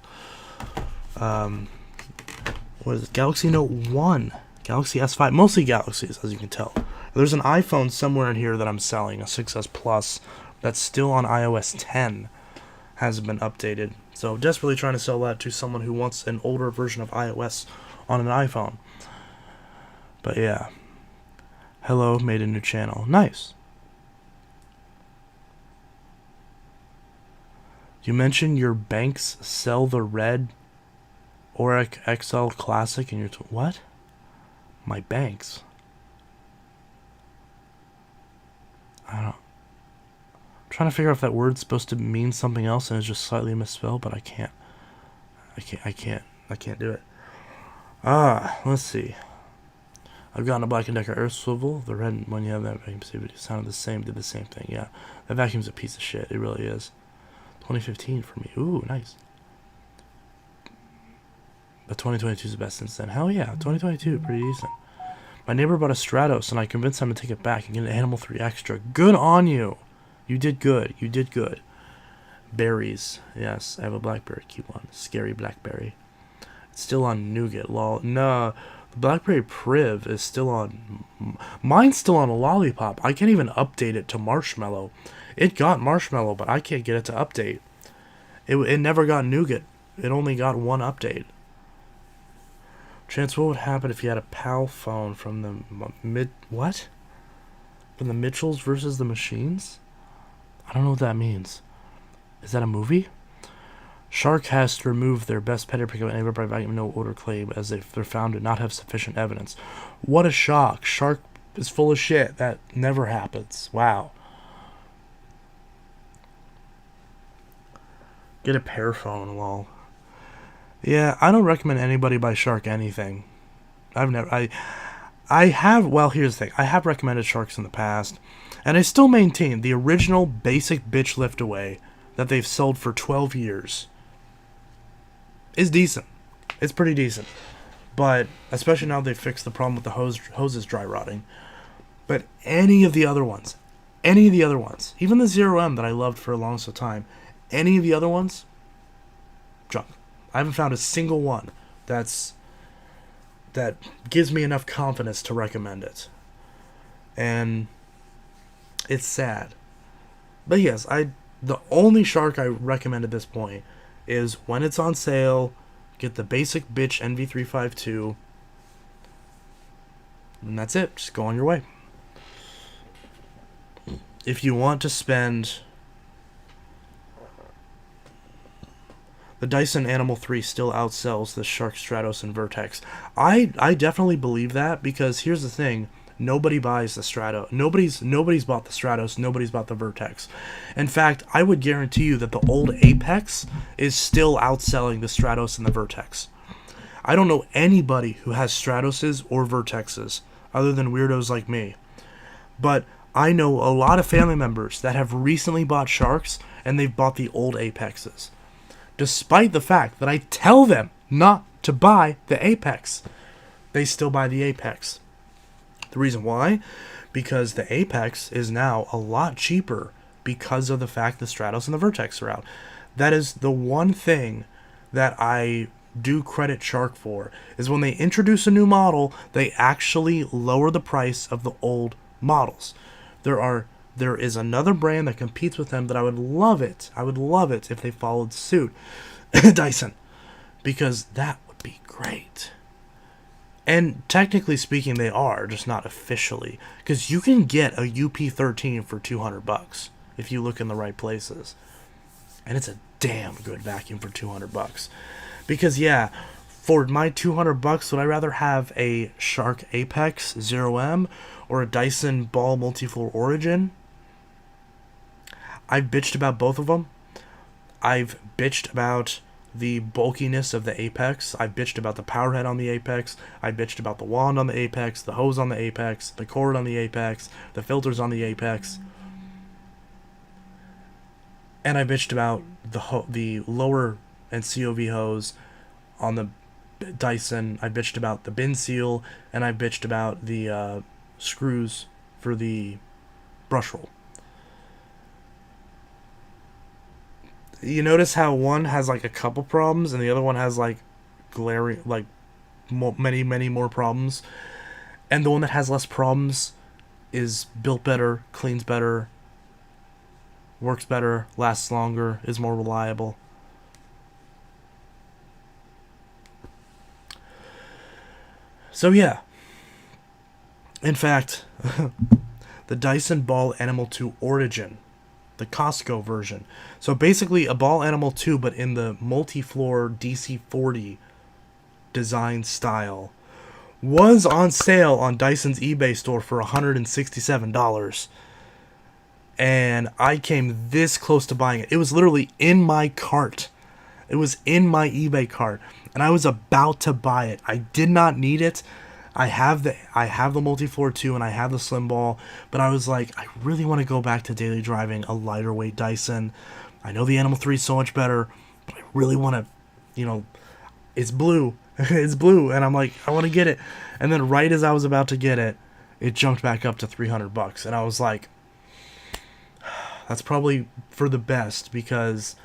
What is it? Galaxy Note 1. Galaxy S5. Mostly Galaxies, as you can tell. There's an iPhone somewhere in here that I'm selling, a 6S Plus, that's still on iOS 10. Hasn't been updated. So desperately trying to sell that to someone who wants an older version of iOS on an iPhone. But yeah. Hello, made a new channel. Nice. You mentioned your banks sell the red Auric XL Classic and your what? My banks. I don't know. I'm trying to figure out if that word's supposed to mean something else and it's just slightly misspelled, but I can't do it. Let's see. I've gotten a Black & Decker Earth Swivel. The red one you have that vacuum video sounded the same, did the same thing. Yeah, that vacuum's a piece of shit. It really is. 2015 for me. Ooh, nice. But 2022 is the best since then. Hell yeah, 2022, pretty decent. My neighbor bought a Stratos, and I convinced him to take it back and get an Animal 3 Extra. Good on you. You did good. You did good. Berries. Yes, I have a BlackBerry. Cute one. Scary BlackBerry. It's still on Nougat. Lol. No, the BlackBerry Priv is still on... Mine's still on a Lollipop. I can't even update it to Marshmallow. It got Marshmallow, but I can't get it to update. It never got Nougat. It only got one update. Chance, what would happen if you had a PAL phone from the what? From the Mitchells versus the Machines? I don't know what that means. Is that a movie? Shark has to remove their best pet hair pickup and by vacuum no odor claim as they're found to not have sufficient evidence. What a shock. Shark is full of shit. That never happens. Wow. Get a pear phone, lol. Yeah, I don't recommend anybody buy Shark anything. I have, well, here's the thing. I have recommended Sharks in the past, and I still maintain the original basic bitch lift away that they've sold for 12 years is decent. It's pretty decent. But, especially now they've fixed the problem with the hoses dry rotting. But any of the other ones, even the Zero M that I loved for a long time, any of the other ones, junk. I haven't found a single one that gives me enough confidence to recommend it. And it's sad. But yes, the only Shark I recommend at this point is when it's on sale, get the basic bitch NV352. And that's it. Just go on your way. If you want to spend... The Dyson Animal 3 still outsells the Shark Stratos and Vertex. I definitely believe that, because here's the thing. Nobody buys the Stratos. Nobody's bought the Stratos. Nobody's bought the Vertex. In fact, I would guarantee you that the old Apex is still outselling the Stratos and the Vertex. I don't know anybody who has Stratoses or Vertexes, other than weirdos like me. But I know a lot of family members that have recently bought Sharks, and they've bought the old Apexes. Despite the fact that I tell them not to buy the Apex, they still buy the Apex. The reason why? Because the Apex is now a lot cheaper because of the fact the Stratos and the Vertex are out. That is the one thing that I do credit Shark for, is when they introduce a new model, they actually lower the price of the old models. There are there is another brand that competes with them that I would love it. I would love it if they followed suit. Dyson. Because that would be great. And technically speaking, they are, just not officially. Because you can get a UP13 for $200 if you look in the right places. And it's a damn good vacuum for $200. Because, yeah, for my $200, would I rather have a Shark Apex 0M or a Dyson Ball Multifloor Origin? I've bitched about both of them. I've bitched about the bulkiness of the Apex. I bitched about the power head on the Apex. I bitched about the wand on the Apex, the hose on the Apex, the cord on the Apex, the filters on the Apex. And I bitched about the lower and COV hose on the Dyson. I bitched about the bin seal, and I bitched about the screws for the brush roll. You notice how one has like a couple problems and the other one has like glaring, like many more problems, and the one that has less problems is built better, cleans better, works better, lasts longer, is more reliable. So yeah, in fact, the Dyson Ball Animal 2 Origin, the Costco version. So basically a Ball Animal 2, but in the multi-floor DC40 design style, was on sale on Dyson's eBay store for $167. And I came this close to buying it. It was literally in my cart. It was in my eBay cart, and I was about to buy it. I did not need it. I have the multi-floor 2 and I have the slim ball, but I was like, I really want to go back to daily driving a lighter weight Dyson. I know the Animal 3 is so much better, but I really want to, it's blue. It's blue, and I'm like, I want to get it. And then right as I was about to get it, it jumped back up to $300, and I was like, that's probably for the best, because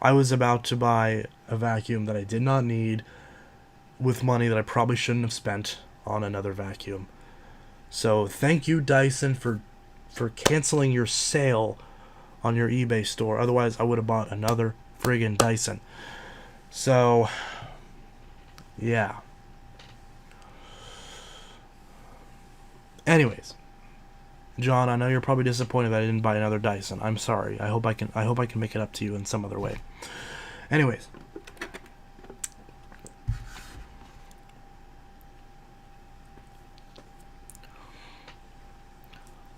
I was about to buy a vacuum that I did not need with money that I probably shouldn't have spent on another vacuum. So thank you, Dyson, for canceling your sale on your eBay store. Otherwise, I would have bought another friggin' Dyson. So, yeah. Anyways, John, I know you're probably disappointed that I didn't buy another Dyson. I'm sorry. I hope I can make it up to you in some other way. Anyways,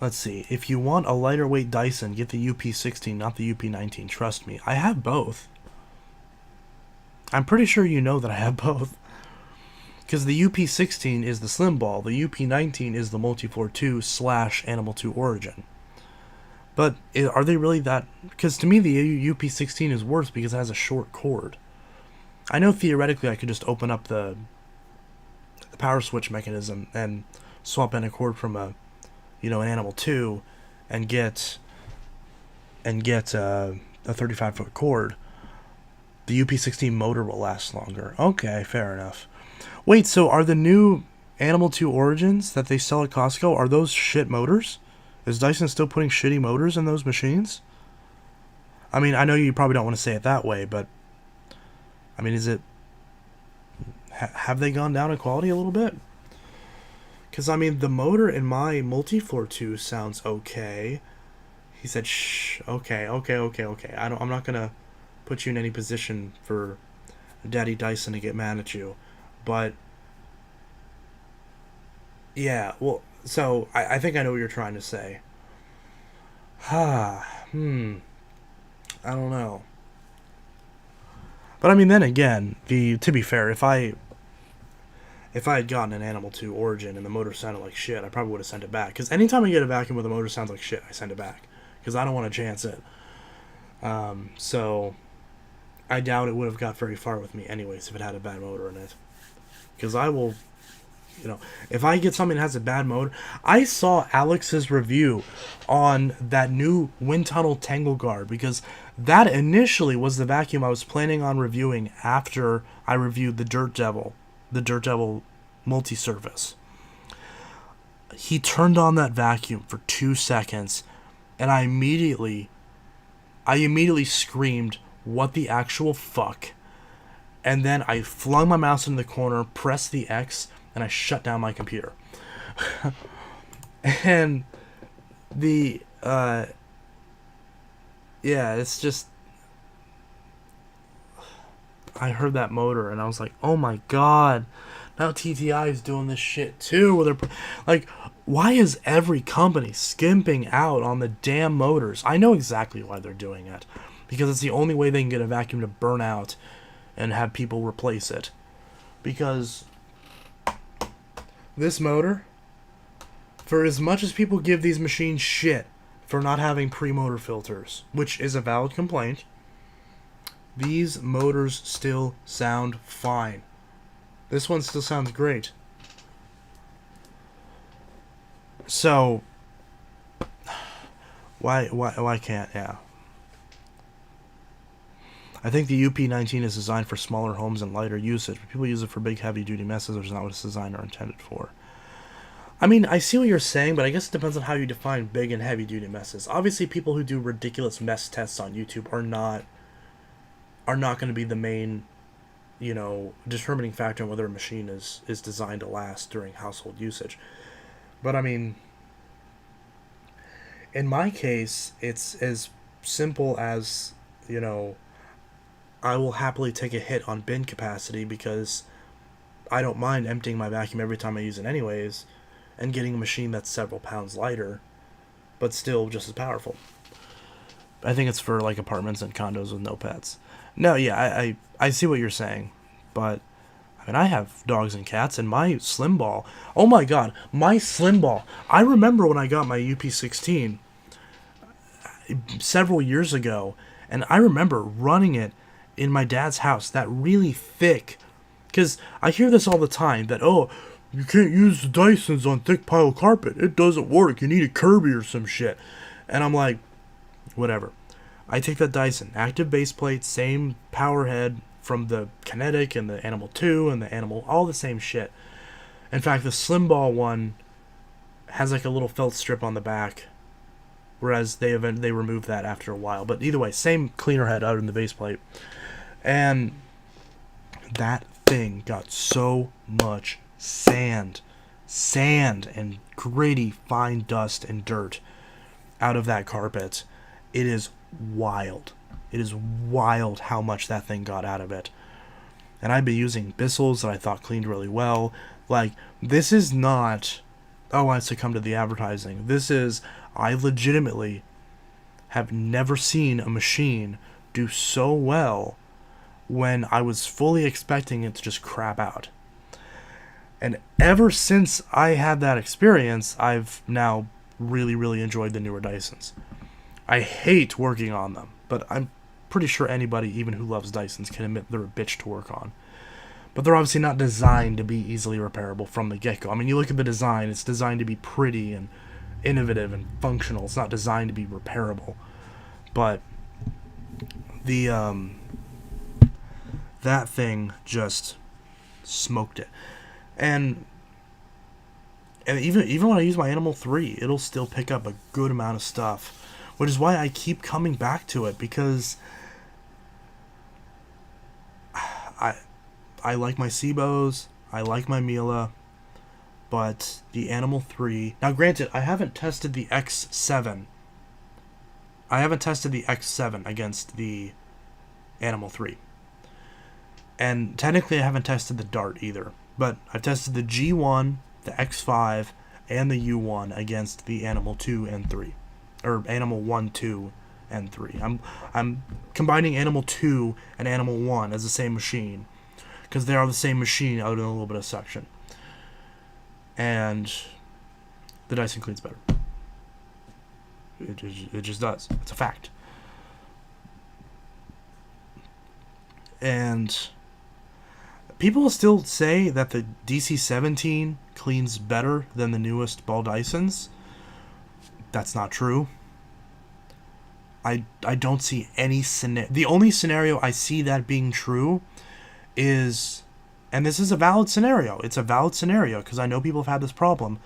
let's see. If you want a lighter weight Dyson, get the UP16, not the UP19. Trust me. I have both. I'm pretty sure you know that I have both. Because the UP16 is the slim ball. The UP19 is the multi-floor 2 / Animal 2 Origin. But are they really that... Because to me, the UP16 is worse because it has a short cord. I know theoretically I could just open up the power switch mechanism and swap in a cord from an Animal 2 and get a 35-foot cord. The UP16 motor will last longer. Okay, fair enough. Wait, so are the new Animal 2 Origins that they sell at Costco, are those shit motors? Is Dyson still putting shitty motors in those machines? I mean, I know you probably don't want to say it that way, but I mean, is it... have they gone down in quality a little bit? Because, I mean, the motor in my multi-floor 2 sounds okay. He said, shh, okay. I'm not going to put you in any position for Daddy Dyson to get mad at you. But, yeah, well, so, I think I know what you're trying to say. I don't know. But, I mean, then again, to be fair, if I had gotten an Animal 2 Origin and the motor sounded like shit, I probably would have sent it back. Because anytime I get a vacuum where the motor sounds like shit, I send it back. Because I don't want to chance it. So, I doubt it would have got very far with me anyways if it had a bad motor in it. Because I will, if I get something that has a bad motor... I saw Alex's review on that new Wind Tunnel Tangle Guard, because that initially was the vacuum I was planning on reviewing after I reviewed the Dirt Devil multi-surface. He turned on that vacuum for 2 seconds, And I immediately screamed, "What the actual fuck?" And then I flung my mouse into the corner, pressed the X, and I shut down my computer. And the yeah, it's just, I heard that motor and I was like, oh my god, now TTI is doing this shit too. Where they're like, why is every company skimping out on the damn motors? I know exactly why they're doing it, because it's the only way they can get a vacuum to burn out and have people replace it. Because this motor, for as much as people give these machines shit for not having pre-motor filters, which is a valid complaint, these motors still sound fine. This one still sounds great. So why can't, yeah. I think the UP19 is designed for smaller homes and lighter usage, but people use it for big heavy duty messes, which is not what it's designed or intended for. I mean, I see what you're saying, but I guess it depends on how you define big and heavy duty messes. Obviously, people who do ridiculous mess tests on YouTube are not going to be the main, determining factor in whether a machine is designed to last during household usage. But I mean, in my case, it's as simple as, I will happily take a hit on bin capacity because I don't mind emptying my vacuum every time I use it anyways, and getting a machine that's several pounds lighter, but still just as powerful. I think it's for like apartments and condos with no pets. No, yeah, I see what you're saying, but I mean, I have dogs and cats, and my Slim Ball, oh my god, my Slim Ball, I remember when I got my UP16 several years ago, and I remember running it in my dad's house, that really thick, because I hear this all the time, that, oh, you can't use the Dysons on thick pile carpet, it doesn't work, you need a Kirby or some shit. And I'm like, whatever. I take that Dyson, active base plate, same power head from the Kinetic and the Animal 2 and the Animal, all the same shit. In fact, the Slim Ball one has like a little felt strip on the back, whereas they removed that after a while. But either way, same cleaner head out in the base plate. And that thing got so much sand and gritty fine dust and dirt out of that carpet. It is wild. It is wild how much that thing got out of it. And I've been using Bissell's that I thought cleaned really well. Like, this is not, oh, I succumbed to the advertising. This is, I legitimately have never seen a machine do so well when I was fully expecting it to just crap out. And ever since I had that experience, I've now really, really enjoyed the newer Dysons. I hate working on them, but I'm pretty sure anybody, even who loves Dysons, can admit they're a bitch to work on. But they're obviously not designed to be easily repairable from the get-go. I mean, you look at the design, it's designed to be pretty and innovative and functional. It's not designed to be repairable. But the that thing just smoked it. And even when I use my Animal 3, it'll still pick up a good amount of stuff. Which is why I keep coming back to it, because I like my Sebos, I like my Miele, but the Animal 3... Now granted, I haven't tested the X7. I haven't tested the X7 against the Animal 3. And technically I haven't tested the Dart either. But I've tested the G1, the X5, and the U1 against the Animal 2 and 3. Or Animal 1, 2, and 3. I'm combining Animal 2 and Animal 1 as the same machine, because they are the same machine other than a little bit of suction. And the Dyson cleans better. It just does. It's a fact. And people still say that the DC-17 cleans better than the newest Ball Dysons. That's not true. I don't see any scenario. The only scenario I see that being true is, and this is a valid scenario, it's a valid scenario because I know people have had this problem,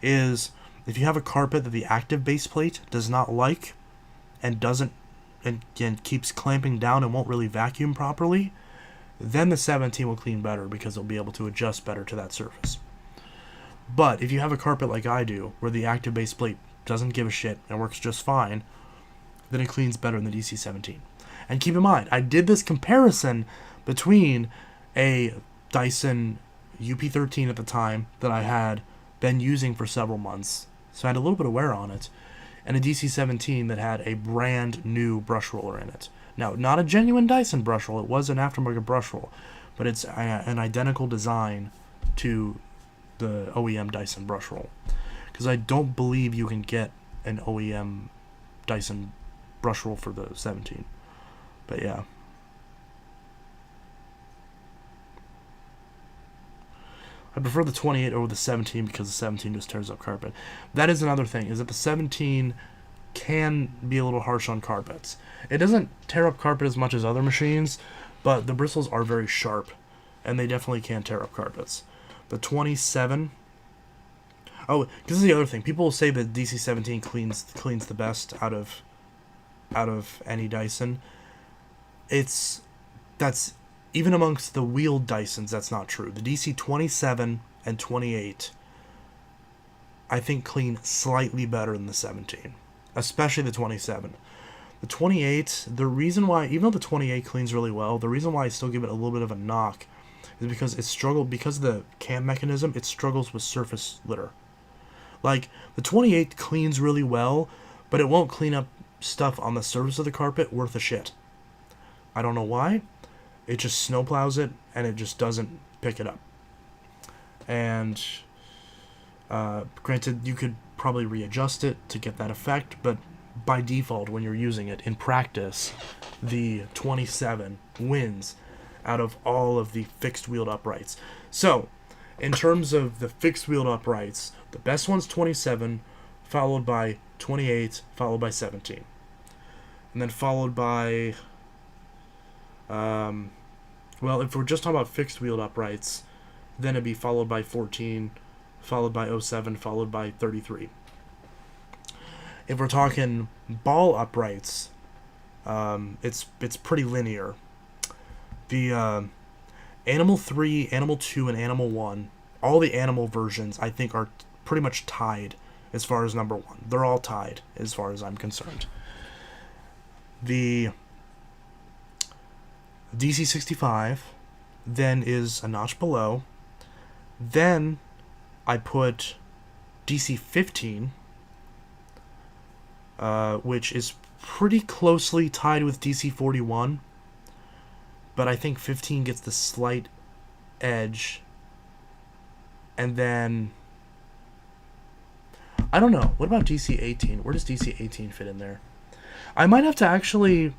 is If you have a carpet that the active base plate does not like and doesn't and keeps clamping down and won't really vacuum properly, then the 17 will clean better because it'll be able to adjust better to that surface. But if you have a carpet like I do, where the active base plate doesn't give a shit and works just fine, then it cleans better than the DC-17. And keep in mind, I did this comparison between a Dyson UP13 at the time that I had been using for several months, so I had a little bit of wear on it, and a DC-17 that had a brand new brush roller in it. Now, not a genuine Dyson brush roll, it was an aftermarket brush roll, but it's an identical design to the OEM Dyson brush roll. Because I don't believe you can get an OEM Dyson brush roll for the 17. But yeah. I prefer the 28 over the 17 because the 17 just tears up carpet. That is another thing, is that the 17 can be a little harsh on carpets. It doesn't tear up carpet as much as other machines, but the bristles are very sharp, and they definitely can tear up carpets. The 27... Oh, this is the other thing. People will say that DC-17 cleans the best out of any Dyson. That's even amongst the wheeled Dysons, that's not true. The DC-27 and 28, I think, clean slightly better than the 17, especially the 27. The 28, the reason why, even though the 28 cleans really well, the reason why I still give it a little bit of a knock is because because of the cam mechanism, it struggles with surface litter. Like, the 28 cleans really well, but it won't clean up stuff on the surface of the carpet worth a shit. I don't know why. It just snowplows it, and it just doesn't pick it up. And, granted, you could probably readjust it to get that effect, but by default, when you're using it in practice, the 27 wins out of all of the fixed-wheeled uprights. So, in terms of the fixed-wheeled uprights, the best one's 27, followed by 28, followed by 17. And then followed by... well, if we're just talking about fixed-wheeled uprights, then it'd be followed by 14, followed by 07, followed by 33. If we're talking ball uprights, it's pretty linear. The Animal 3, Animal 2, and Animal 1, all the Animal versions, I think, are pretty much tied as far as number 1. They're all tied as far as I'm concerned. The DC-65 then is a notch below. Then I put DC-15, which is pretty closely tied with DC-41, but I think 15 gets the slight edge. And then, I don't know, what about DC-18? Where does DC-18 fit in there? I might have to actually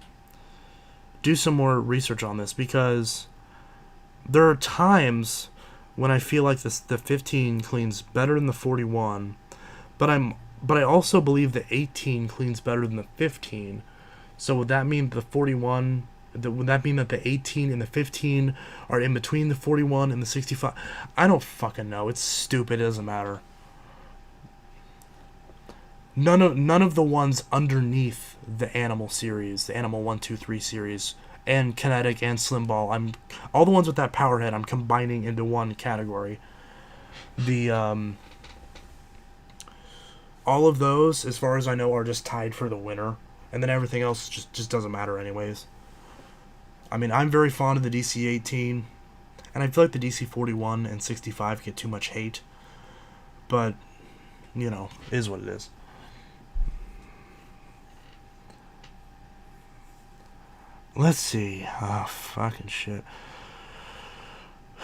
do some more research on this, because there are times when I feel like the 15 cleans better than the 41, but I also believe the 18 cleans better than the 15. So would that mean the 41? Would that mean that the 18 and the 15 are in between the 41 and the 65? I don't fucking know. It's stupid. It doesn't matter. None of the ones underneath the Animal series, the Animal 1, 2, 3 series, and Kinetic and Slim Ball, all the ones with that power head, I'm combining into one category. The all of those, as far as I know, are just tied for the winner, and then everything else just doesn't matter anyways. I mean, I'm very fond of the DC-18, and I feel like the DC-41 and 65 get too much hate, but, you know, it is what it is. Let's see. Oh, fucking shit.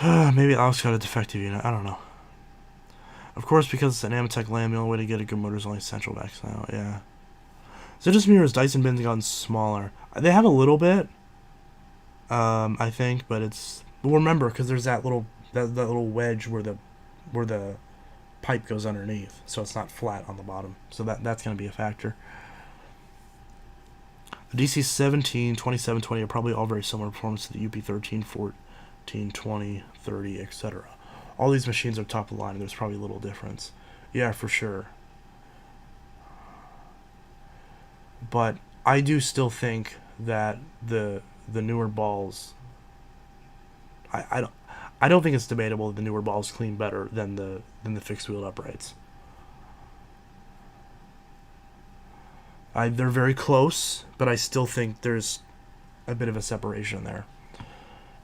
Maybe Alex got a defective unit. I don't know. Of course, because it's an Amatec lamb, the only way to get a good motor is only central backs now. Yeah. So it just means Dyson bins have gotten smaller. They have a little bit, I think, but it's... But remember, because there's that little wedge where the pipe goes underneath, so it's not flat on the bottom. So that's going to be a factor. The DC-17, 27, 20 are probably all very similar performance to the UP-13, 14, 20, 30, etc. All these machines are top of the line, and there's probably a little difference. Yeah, for sure. but I do still think that the newer balls, I don't I don't think it's debatable that the newer balls clean better than the fixed wheel uprights. They're very close, but I still think there's a bit of a separation there,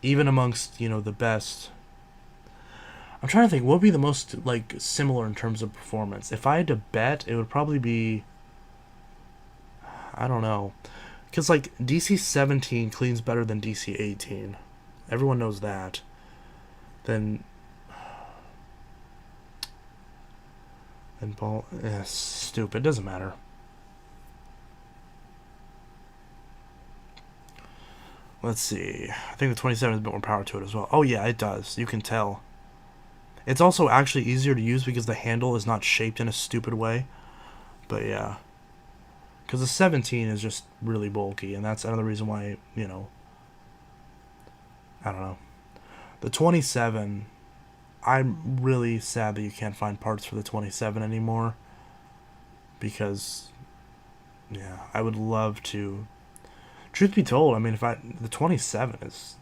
even amongst the best. I'm trying to think what would be the most like similar in terms of performance. If I had to bet, it would probably be, I don't know, because like DC 17 cleans better than DC 18. Everyone knows that. Then ball, stupid. Doesn't matter. Let's see. I think the 27 has a bit more power to it as well. Oh yeah, it does. You can tell. It's also actually easier to use because the handle is not shaped in a stupid way. But yeah. Because the 17 is just really bulky, and that's another reason why, I don't know. The 27, I'm really sad that you can't find parts for the 27 anymore. Because, yeah, I would love to. Truth be told, I mean, the 27 is,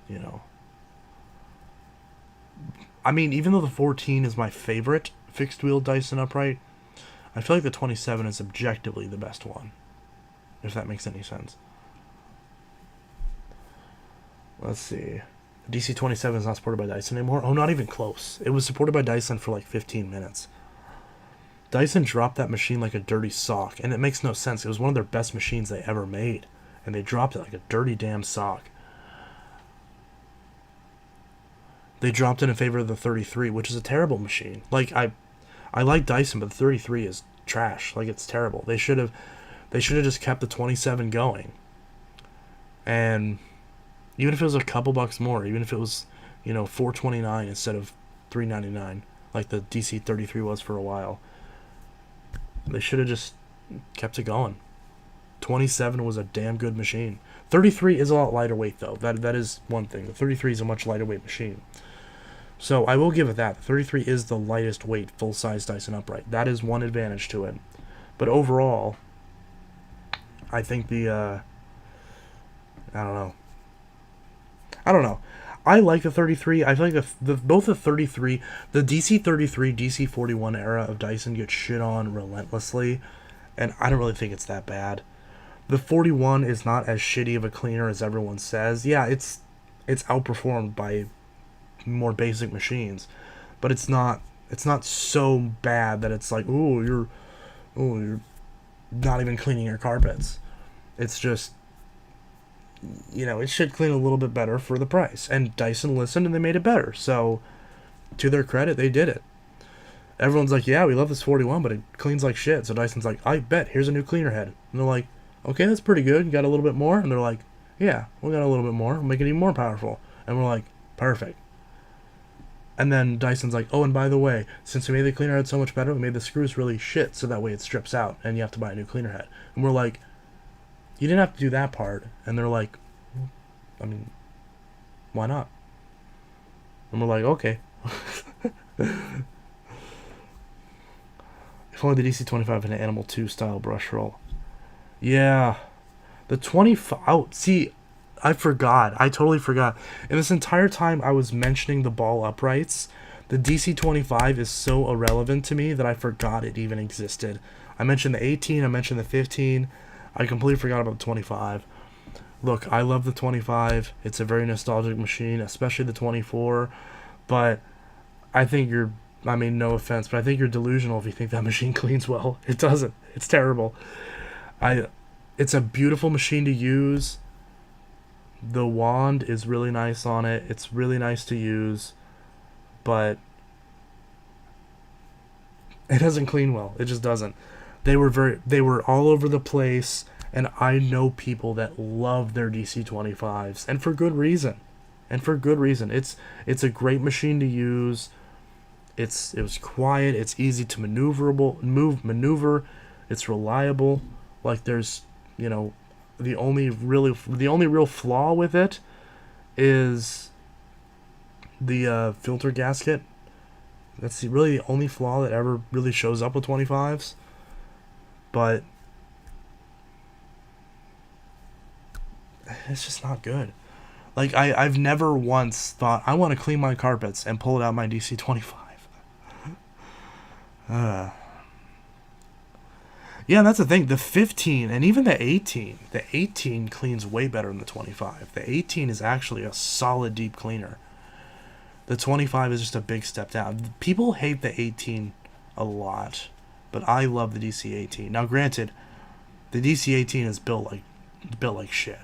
I mean, even though the 14 is my favorite fixed wheel Dyson upright, I feel like the 27 is objectively the best one, if that makes any sense. Let's see. DC 27 is not supported by Dyson anymore. Oh, not even close. It was supported by Dyson for like 15 minutes. Dyson dropped that machine like a dirty sock, and it makes no sense. It was one of their best machines they ever made, and they dropped it like a dirty damn sock. They dropped it in favor of the 33, which is a terrible machine. Like I like Dyson, but the 33 is trash. Like, it's terrible. They should have just kept the 27 going. And even if it was a couple bucks more, even if it was, $429 instead of $399, like the DC 33 was for a while, they should have just kept it going. 27 was a damn good machine. 33 is a lot lighter weight, though. That is one thing. The 33 is a much lighter weight machine. So I will give it that. The 33 is the lightest weight full-size Dyson upright. That is one advantage to it. But overall, I think I don't know. I like the 33. I feel like both the 33, the DC 33, DC 41 era of Dyson gets shit on relentlessly, and I don't really think it's that bad. The 41 is not as shitty of a cleaner as everyone says. Yeah, it's outperformed by more basic machines, but it's not so bad that it's like, you're not even cleaning your carpets. It's just, it should clean a little bit better for the price. And Dyson listened and they made it better. So, to their credit, they did it. Everyone's like, yeah, we love this 41, but it cleans like shit. So Dyson's like, I bet, here's a new cleaner head. And they're like, okay, that's pretty good. You got a little bit more? And they're like, yeah, we got a little bit more. We'll make it even more powerful. And we're like, perfect. And then Dyson's like, oh, and by the way, since we made the cleaner head so much better, we made the screws really shit, so that way it strips out, and you have to buy a new cleaner head. And we're like, you didn't have to do that part. And they're like, I mean, why not? And we're like, okay. If only the DC-25 had an Animal 2 style brush roll. Yeah. The 25... Oh, see... I forgot. I totally forgot. And this entire time I was mentioning the ball uprights, the DC-25 is so irrelevant to me that I forgot it even existed. I mentioned the 18, I mentioned the 15. I completely forgot about the 25. Look, I love the 25. It's a very nostalgic machine, especially the 24. But I think no offense, but I think you're delusional if you think that machine cleans well. It doesn't. It's terrible. It's a beautiful machine to use. The wand is really nice on it. It's really nice to use, but it doesn't clean well. It just doesn't. They were all over the place, and I know people that love their DC-25s, and for good reason. It's a great machine to use. It was quiet. It's easy to maneuver. It's reliable. Like, there's, the only real flaw with it is the filter gasket. That's really the only flaw that ever really shows up with 25s. But it's just not good. Like, I've never once thought, I want to clean my carpets and pull it out my DC-25. Yeah, that's the thing. The 15 and even the 18. The 18 cleans way better than the 25. The 18 is actually a solid deep cleaner. The 25 is just a big step down. People hate the 18 a lot, but I love the DC-18. Now, granted, the DC-18 is built like shit.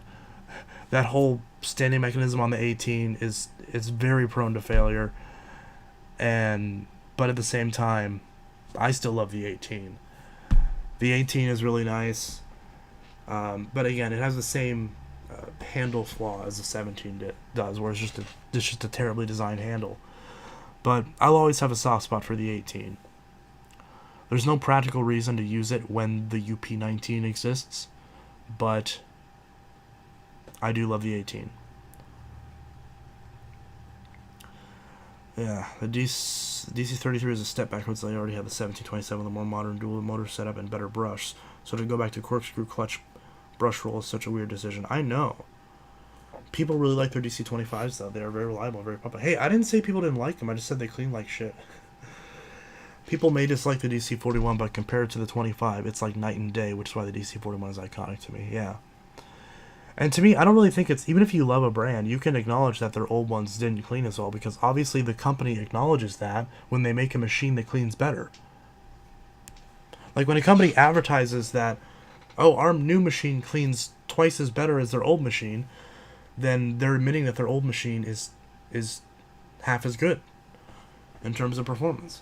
That whole standing mechanism on the 18 is very prone to failure, but at the same time, I still love the 18. The 18 is really nice, but again, it has the same handle flaw as the 17 does, where it's just a terribly designed handle. But I'll always have a soft spot for the 18. There's no practical reason to use it when the UP19 exists, but I do love the 18. Yeah, the DC-33 is a step backwards. They already have the 1727 with a more modern dual motor setup and better brush. So to go back to corkscrew clutch brush roll is such a weird decision. I know. People really like their DC-25s, though. They are very reliable, very popular. Hey, I didn't say people didn't like them. I just said they clean like shit. People may dislike the DC-41, but compared to the 25, it's like night and day, which is why the DC-41 is iconic to me. Yeah. And to me, I don't really think it's... Even if you love a brand, you can acknowledge that their old ones didn't clean as well, because obviously the company acknowledges that when they make a machine that cleans better. Like when a company advertises that, oh, our new machine cleans twice as better as their old machine, then they're admitting that their old machine is half as good in terms of performance.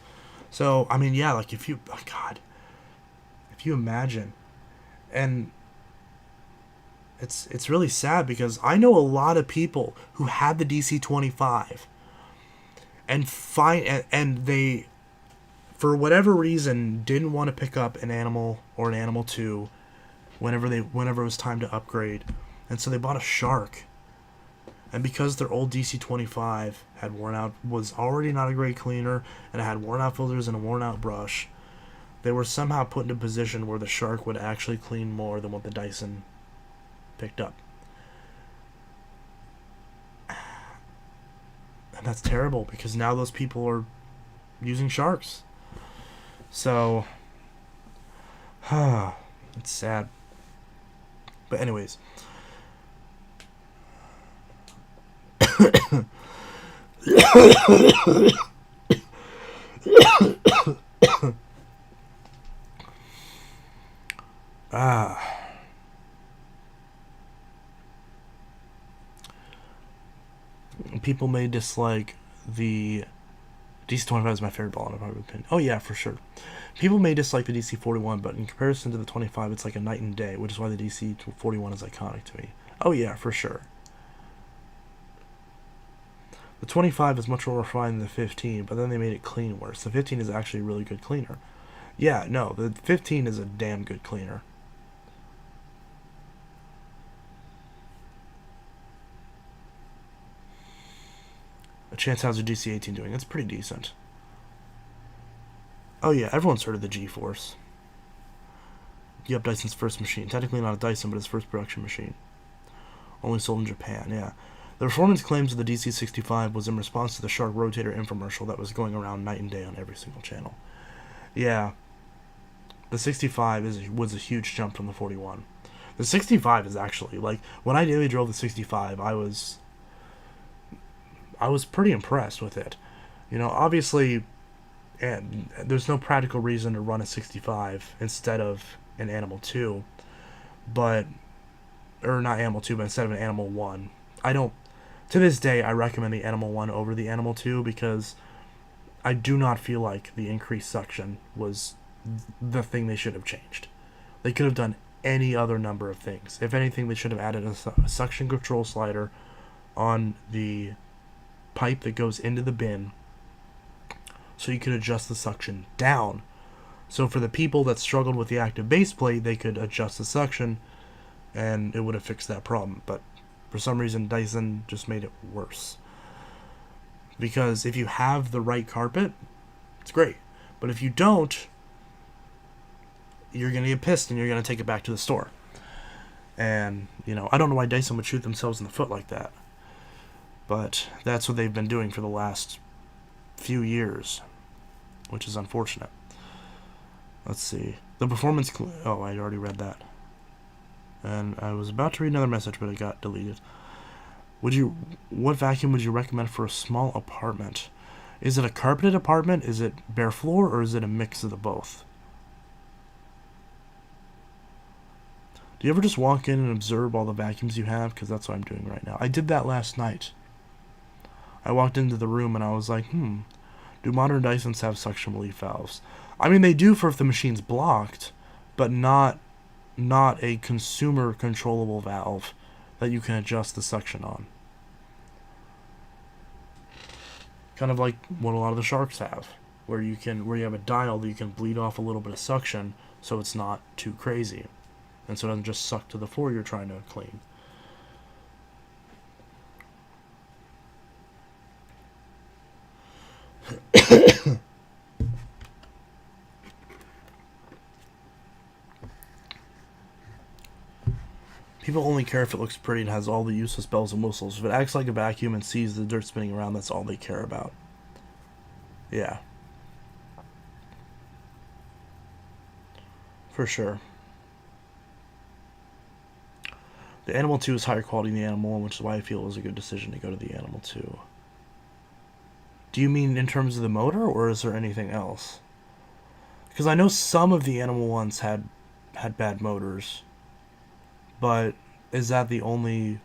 So, I mean, yeah, like if you... Oh, God. If you imagine... And... It's really sad because I know a lot of people who had the DC-25 and they, for whatever reason, didn't want to pick up an Animal or an Animal 2 whenever it was time to upgrade, and so they bought a Shark. And because their old DC-25 had worn out, was already not a great cleaner, and it had worn out filters and a worn out brush, they were somehow put in a position where the Shark would actually clean more than what the Dyson picked up. And that's terrible because now those people are using Sharks. So it's sad. But anyways, people may dislike the DC-25 is my favorite ball in my opinion. Oh yeah, for sure. People may dislike the DC-41, but in comparison to the 25, it's like a night and day, which is why the DC-41 is iconic to me. Oh yeah, for sure. The 25 is much more refined than the 15, but then they made it clean worse. The 15 is actually a really good cleaner. Yeah, no, the 15 is a damn good cleaner. Chance, how's your DC-18 doing? It's pretty decent. Oh yeah, everyone's heard of the G-Force. Yep, Dyson's first machine. Technically not a Dyson, but his first production machine. Only sold in Japan, yeah. The performance claims of the DC-65 was in response to the Shark Rotator infomercial that was going around night and day on every single channel. Yeah. The 65 was a huge jump from the 41. The 65 is actually, like, when I daily drove the 65, I was pretty impressed with it. You know, obviously, and there's no practical reason to run a 65 instead of an Animal 2, or not Animal 2, but instead of an Animal 1. To this day, I recommend the Animal 1 over the Animal 2 because I do not feel like the increased suction was the thing they should have changed. They could have done any other number of things. If anything, they should have added a suction control slider on the pipe that goes into the bin so you could adjust the suction down. So for the people that struggled with the active base plate, they could adjust the suction and it would have fixed that problem. But for some reason, Dyson just made it worse. Because if you have the right carpet, it's great. But if you don't, you're going to get pissed and you're going to take it back to the store. And, you know, I don't know why Dyson would shoot themselves in the foot like that. But that's what they've been doing for the last few years, which is unfortunate. Let's see. The performance... Oh, I already read that. And I was about to read another message, but it got deleted. What vacuum would you recommend for a small apartment? Is it a carpeted apartment? Is it bare floor? Or is it a mix of the both? Do you ever just walk in and observe all the vacuums you have? Because that's what I'm doing right now. I did that last night. I walked into the room and I was like, do modern Dysons have suction relief valves? I mean, they do for if the machine's blocked, but not a consumer controllable valve that you can adjust the suction on. Kind of like what a lot of the Sharks have, where you have a dial that you can bleed off a little bit of suction so it's not too crazy. And so it doesn't just suck to the floor you're trying to clean. People only care if it looks pretty and has all the useless bells and whistles. If it acts like a vacuum and sees the dirt spinning around, that's all they care about. Yeah. For sure. The Animal 2 is higher quality than the Animal 1, which is why I feel it was a good decision to go to the Animal 2. Do you mean in terms of the motor, or is there anything else? Because I know some of the Animal 1s had bad motors. But is that the only,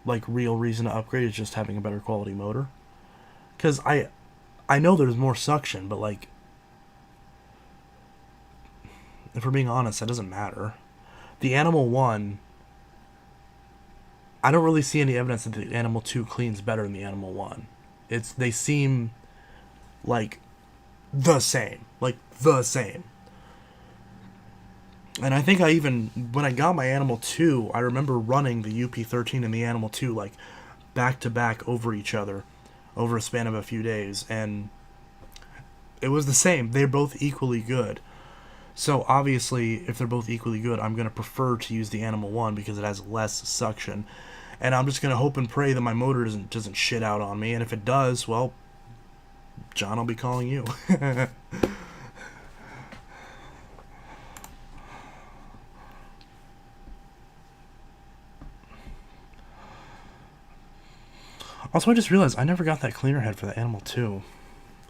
like, real reason to upgrade, is just having a better quality motor? Because I know there's more suction, but, like, if we're being honest, that doesn't matter. The Animal 1, I don't really see any evidence that the Animal 2 cleans better than the Animal 1. They seem like the same. Like, the same. And I think when I got my Animal 2, I remember running the UP13 and the Animal 2, like, back to back over each other over a span of a few days. And it was the same. They're both equally good. So, obviously, if they're both equally good, I'm going to prefer to use the Animal 1 because it has less suction. And I'm just going to hope and pray that my motor doesn't shit out on me. And if it does, well, John, I'll be calling you. Also, I just realized I never got that cleaner head for the Animal 2.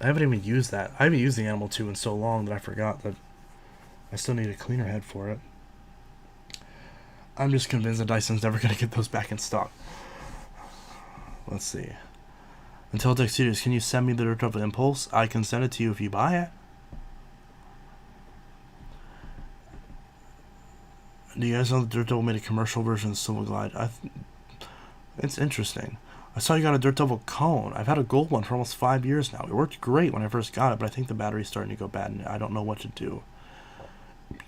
I haven't even used that. I haven't used the Animal 2 in so long that I forgot that I still need a cleaner head for it. I'm just convinced that Dyson's never going to get those back in stock. Let's see. Intelitech Studios, can you send me the Dirt Devil Impulse? I can send it to you if you buy it. Do you guys know that Dirt Devil made a commercial version of Silver Glide? It's interesting. I saw you got a Dirt Devil cone. I've had a gold one for almost 5 years now. It worked great when I first got it, but I think the battery's starting to go bad and I don't know what to do.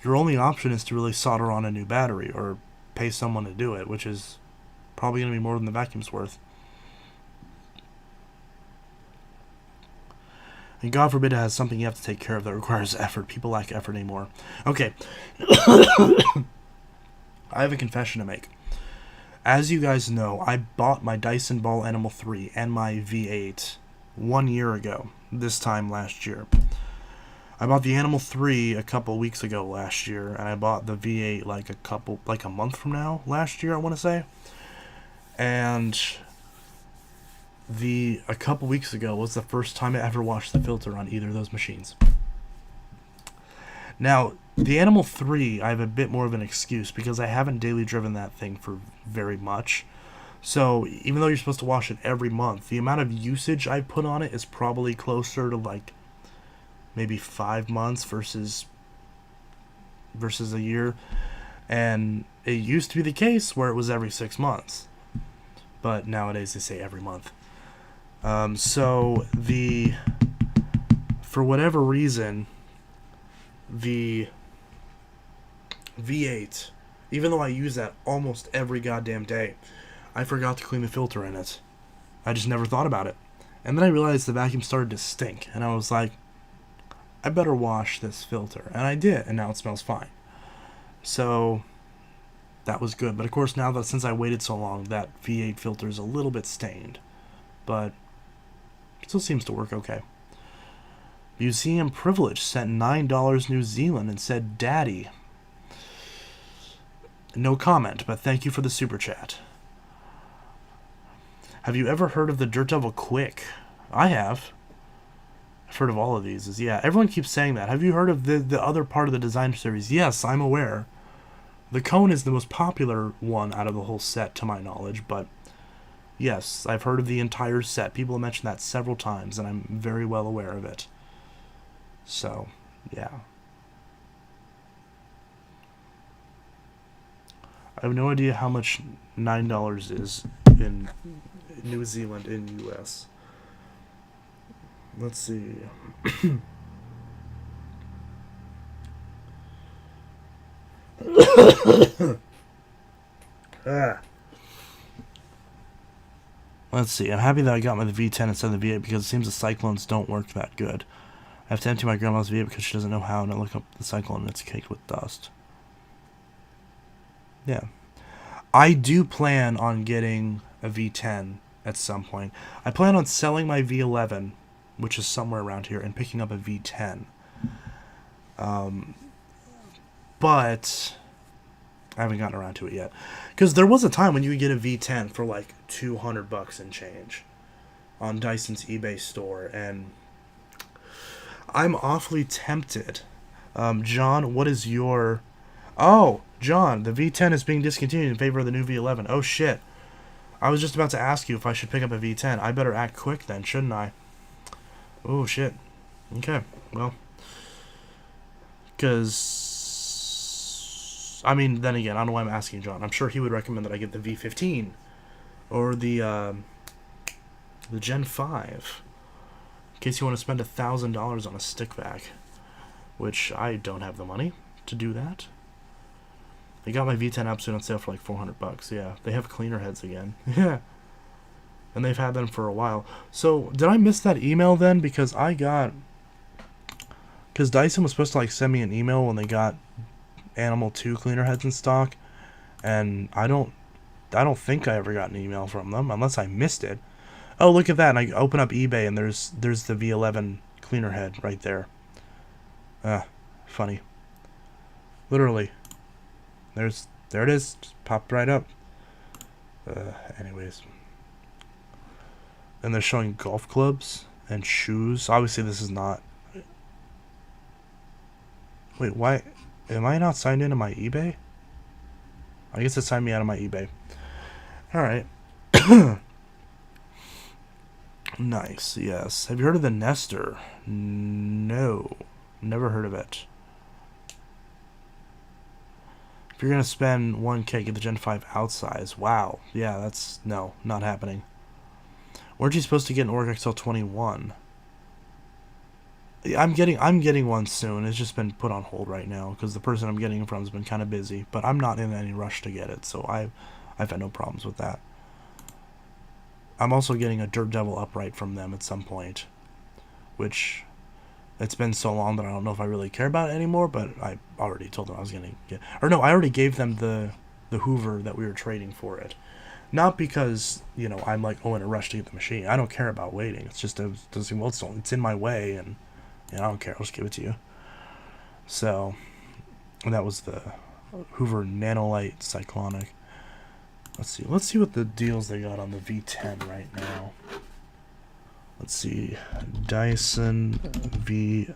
Your only option is to really solder on a new battery or pay someone to do it, which is probably going to be more than the vacuum's worth. And God forbid it has something you have to take care of that requires effort. People lack effort anymore. Okay. I have a confession to make. As you guys know, I bought my Dyson Ball Animal 3 and my V8 1 year ago, this time last year. I bought the Animal 3 a couple weeks ago last year, and I bought the V8 like a month from now last year, I want to say. And a couple weeks ago was the first time I ever washed the filter on either of those machines. Now, the Animal 3, I have a bit more of an excuse because I haven't daily driven that thing for very much. So, even though you're supposed to wash it every month, the amount of usage I've put on it is probably closer to like maybe 5 months versus a year. And it used to be the case where it was every 6 months. But nowadays they say every month. For whatever reason, the V8, even though I use that almost every goddamn day, I forgot to clean the filter in it. I just never thought about it. And then I realized the vacuum started to stink, and I was like, I better wash this filter. And I did, and now it smells fine. So that was good. But of course, now that since I waited so long, that V8 filter is a little bit stained. But it still seems to work okay. Museum Privilege sent $9 New Zealand and said, Daddy. No comment, but thank you for the super chat. Have you ever heard of the Dirt Devil Quick? I have. I've heard of all of these. Yeah, everyone keeps saying that. Have you heard of the other part of the designer series? Yes, I'm aware. The cone is the most popular one out of the whole set, to my knowledge, but yes, I've heard of the entire set. People have mentioned that several times, and I'm very well aware of it. So, yeah. I have no idea how much $9 is in New Zealand in US. Let's see. Let's see. I'm happy that I got my V10 instead of the V8 because it seems the Cyclones don't work that good. I have to empty my grandma's V8 because she doesn't know how, and I look up the Cyclone and it's caked with dust. Yeah. I do plan on getting a V10 at some point. I plan on selling my V11, which is somewhere around here, and picking up a V10. But I haven't gotten around to it yet. Because there was a time when you could get a V10 for like $200 and change on Dyson's eBay store, and I'm awfully tempted. John, what is your... Oh, John, the V10 is being discontinued in favor of the new V11. Oh, shit. I was just about to ask you if I should pick up a V10. I better act quick then, shouldn't I? Oh, shit. Okay, well. Because... I mean, then again, I don't know why I'm asking John. I'm sure he would recommend that I get the V15. Or the Gen 5. In case you want to spend $1,000 on a stick vac. Which I don't have the money to do that. I got my V10 Absolute on sale for like $400. Yeah, they have cleaner heads again. Yeah. And they've had them for a while. So, did I miss that email then? Because I got... Because Dyson was supposed to like send me an email when they got Animal 2 cleaner heads in stock. And I don't think I ever got an email from them, unless I missed it. Oh, look at that. And I open up eBay and there's the V11 cleaner head right there. Funny. Literally. There it is. Just popped right up. Anyways. And they're showing golf clubs and shoes. Obviously, this is not... Wait, why... Am I not signed into my eBay? I guess it signed me out of my eBay. Alright. Nice, yes. Have you heard of the Nestor? No. Never heard of it. If you're going to spend 1K, get the Gen 5 outsize. Wow. Yeah, that's... No, not happening. Weren't you supposed to get an Orc XL21? I'm getting one soon. It's just been put on hold right now because the person I'm getting it from has been kind of busy. But I'm not in any rush to get it, so I've had no problems with that. I'm also getting a Dirt Devil upright from them at some point, which it's been so long that I don't know if I really care about it anymore. But I already told them I was gonna get, or no, I already gave them the Hoover that we were trading for it. Not because, you know, I'm like, oh, in a rush to get the machine. I don't care about waiting. It's just it's in my way, and I don't care. I'll just give it to you. So, and that was the Hoover Nanolite Cyclonic. Let's see what the deals they got on the V10 right now. Let's see, Dyson V10.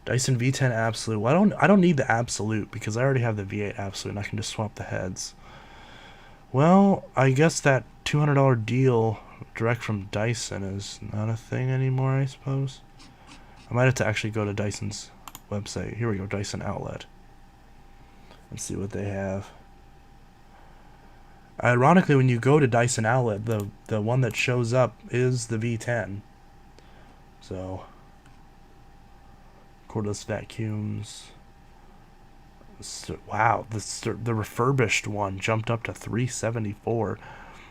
Dyson V10 Absolute. Well, I don't need the Absolute because I already have the V8 Absolute and I can just swap the heads. Well, I guess that $200 deal direct from Dyson is not a thing anymore, I suppose. I might have to actually go to Dyson's website. Here we go, Dyson Outlet. Let's see what they have. Ironically, when you go to Dyson Outlet, the one that shows up is the V10. So, cordless vacuums. Wow, the refurbished one jumped up to $374.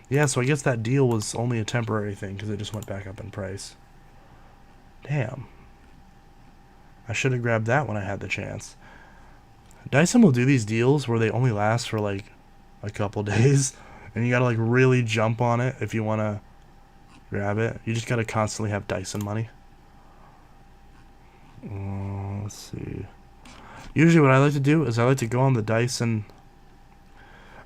Yeah, so I guess that deal was only a temporary thing because it just went back up in price. Damn. I should have grabbed that when I had the chance. Dyson will do these deals where they only last for like a couple days, and you gotta like really jump on it if you wanna grab it. You just gotta constantly have Dyson money. Let's see. Usually what I like to do is I like to go on the Dyson.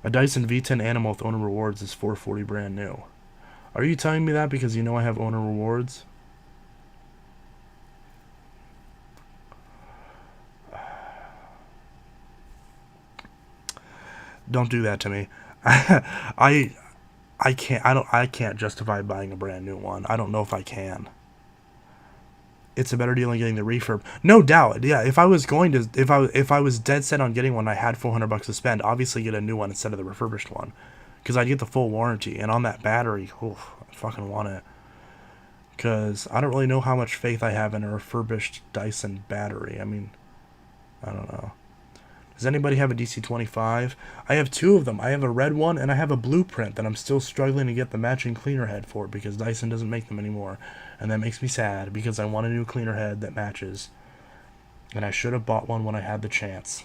A Dyson V10 Animal with owner rewards is $440 brand new. Are you telling me that because you know I have owner rewards? Don't do that to me. I can't justify buying a brand new one. I don't know if I can. It's a better deal than getting the refurb. No doubt. Yeah, if I was going to if I was dead set on getting one, I had $400 to spend, obviously get a new one instead of the refurbished one. Because I'd get the full warranty, and on that battery, oof, I fucking want it. Because I don't really know how much faith I have in a refurbished Dyson battery. I mean, I don't know. Does anybody have a DC25? I have two of them. I have a red one and I have a blueprint that I'm still struggling to get the matching cleaner head for because Dyson doesn't make them anymore. And that makes me sad because I want a new cleaner head that matches. And I should have bought one when I had the chance.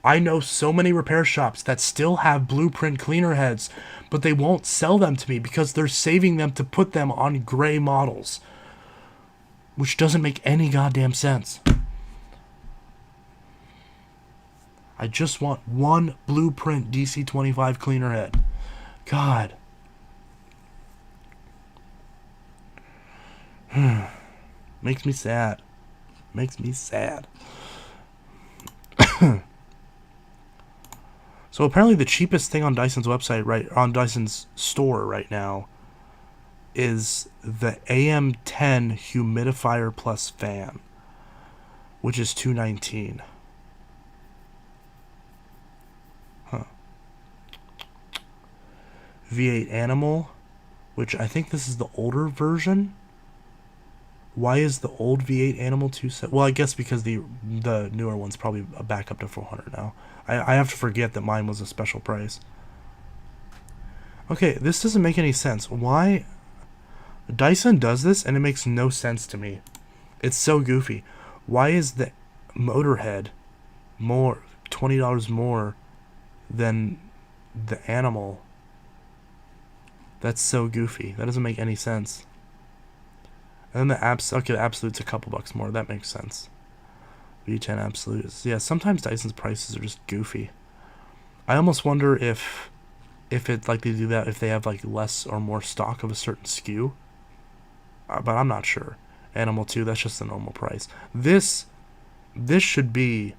I know so many repair shops that still have blueprint cleaner heads, but they won't sell them to me because they're saving them to put them on gray models. Which doesn't make any goddamn sense. I just want one blueprint DC25 cleaner head. God. Makes me sad. Makes me sad. So apparently the cheapest thing on Dyson's website, right, on Dyson's store right now, is the AM10 humidifier plus fan, which is $219. Huh. V8 Animal, which I think this is the older version. Why is the old V8 Animal 2 set? Well, I guess because the newer one's probably back up to 400 now. I have to forget that mine was a special price. Okay, this doesn't make any sense. Why? Dyson does this and it makes no sense to me. It's so goofy. Why is the Motorhead more $20 more than the Animal? That's so goofy. That doesn't make any sense. And then the Absolute's a couple bucks more. That makes sense. V10 Absolute is, yeah, sometimes Dyson's prices are just goofy. I almost wonder if it's like they do that if they have like less or more stock of a certain SKU. But I'm not sure. Animal 2, that's just the normal price. This should be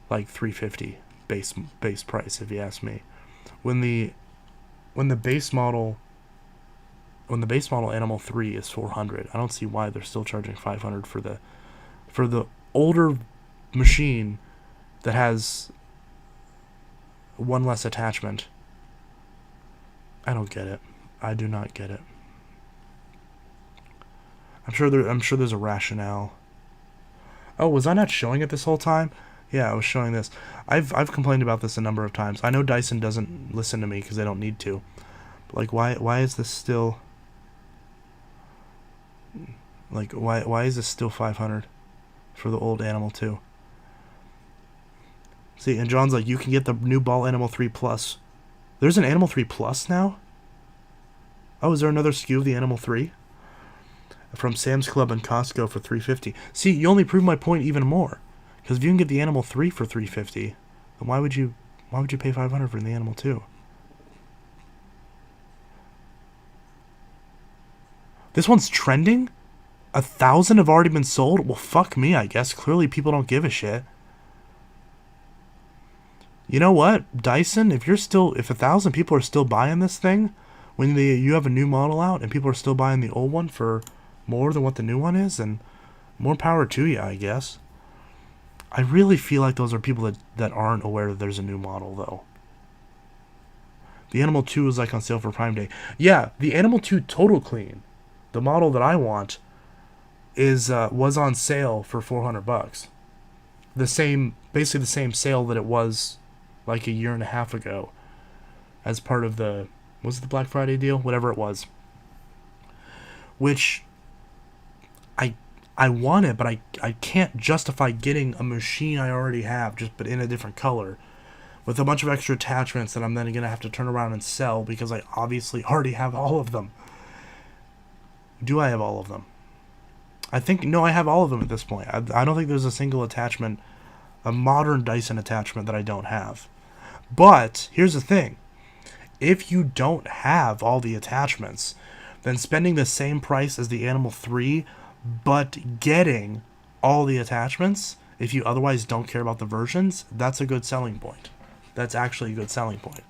like $350 base price if you ask me. When the base model Animal 3 is $400, I don't see why they're still charging $500 for the older machine that has one less attachment. I don't get it. I do not get it. I'm sure there's a rationale. Oh, was I not showing it this whole time? Yeah, I was showing this. I've complained about this a number of times. I know Dyson doesn't listen to me because they don't need to. But like, why is this still? Like, why is this still $500 for the old Animal 2? See, and John's like, you can get the new Ball Animal 3 Plus. There's an Animal 3 Plus now? Oh, is there another SKU of the Animal 3? From Sam's Club and Costco for $350. See, you only prove my point even more. Because if you can get the Animal 3 for $350, then why would you pay $500 for the Animal 2? This one's trending? 1,000 have already been sold? Well, fuck me, I guess. Clearly people don't give a shit. You know what? Dyson, if 1,000 people are still buying this thing, when you have a new model out and people are still buying the old one for more than what the new one is, and more power to you, I guess. I really feel like those are people that aren't aware that there's a new model, though. The Animal 2 is like on sale for Prime Day. Yeah, the Animal 2 Total Clean, the model that I want, was on sale for $400. Basically the same sale that it was like a year and a half ago, as part of was it the Black Friday deal? Whatever it was. Which I want it, but I can't justify getting a machine I already have, just but in a different color, with a bunch of extra attachments that I'm then going to have to turn around and sell because I obviously already have all of them. Do I have all of them? I think, no, I have all of them at this point. I don't think there's a single attachment, a modern Dyson attachment that I don't have. But, here's the thing. If you don't have all the attachments, then spending the same price as the Animal 3, but getting all the attachments, if you otherwise don't care about the versions, that's a good selling point. That's actually a good selling point.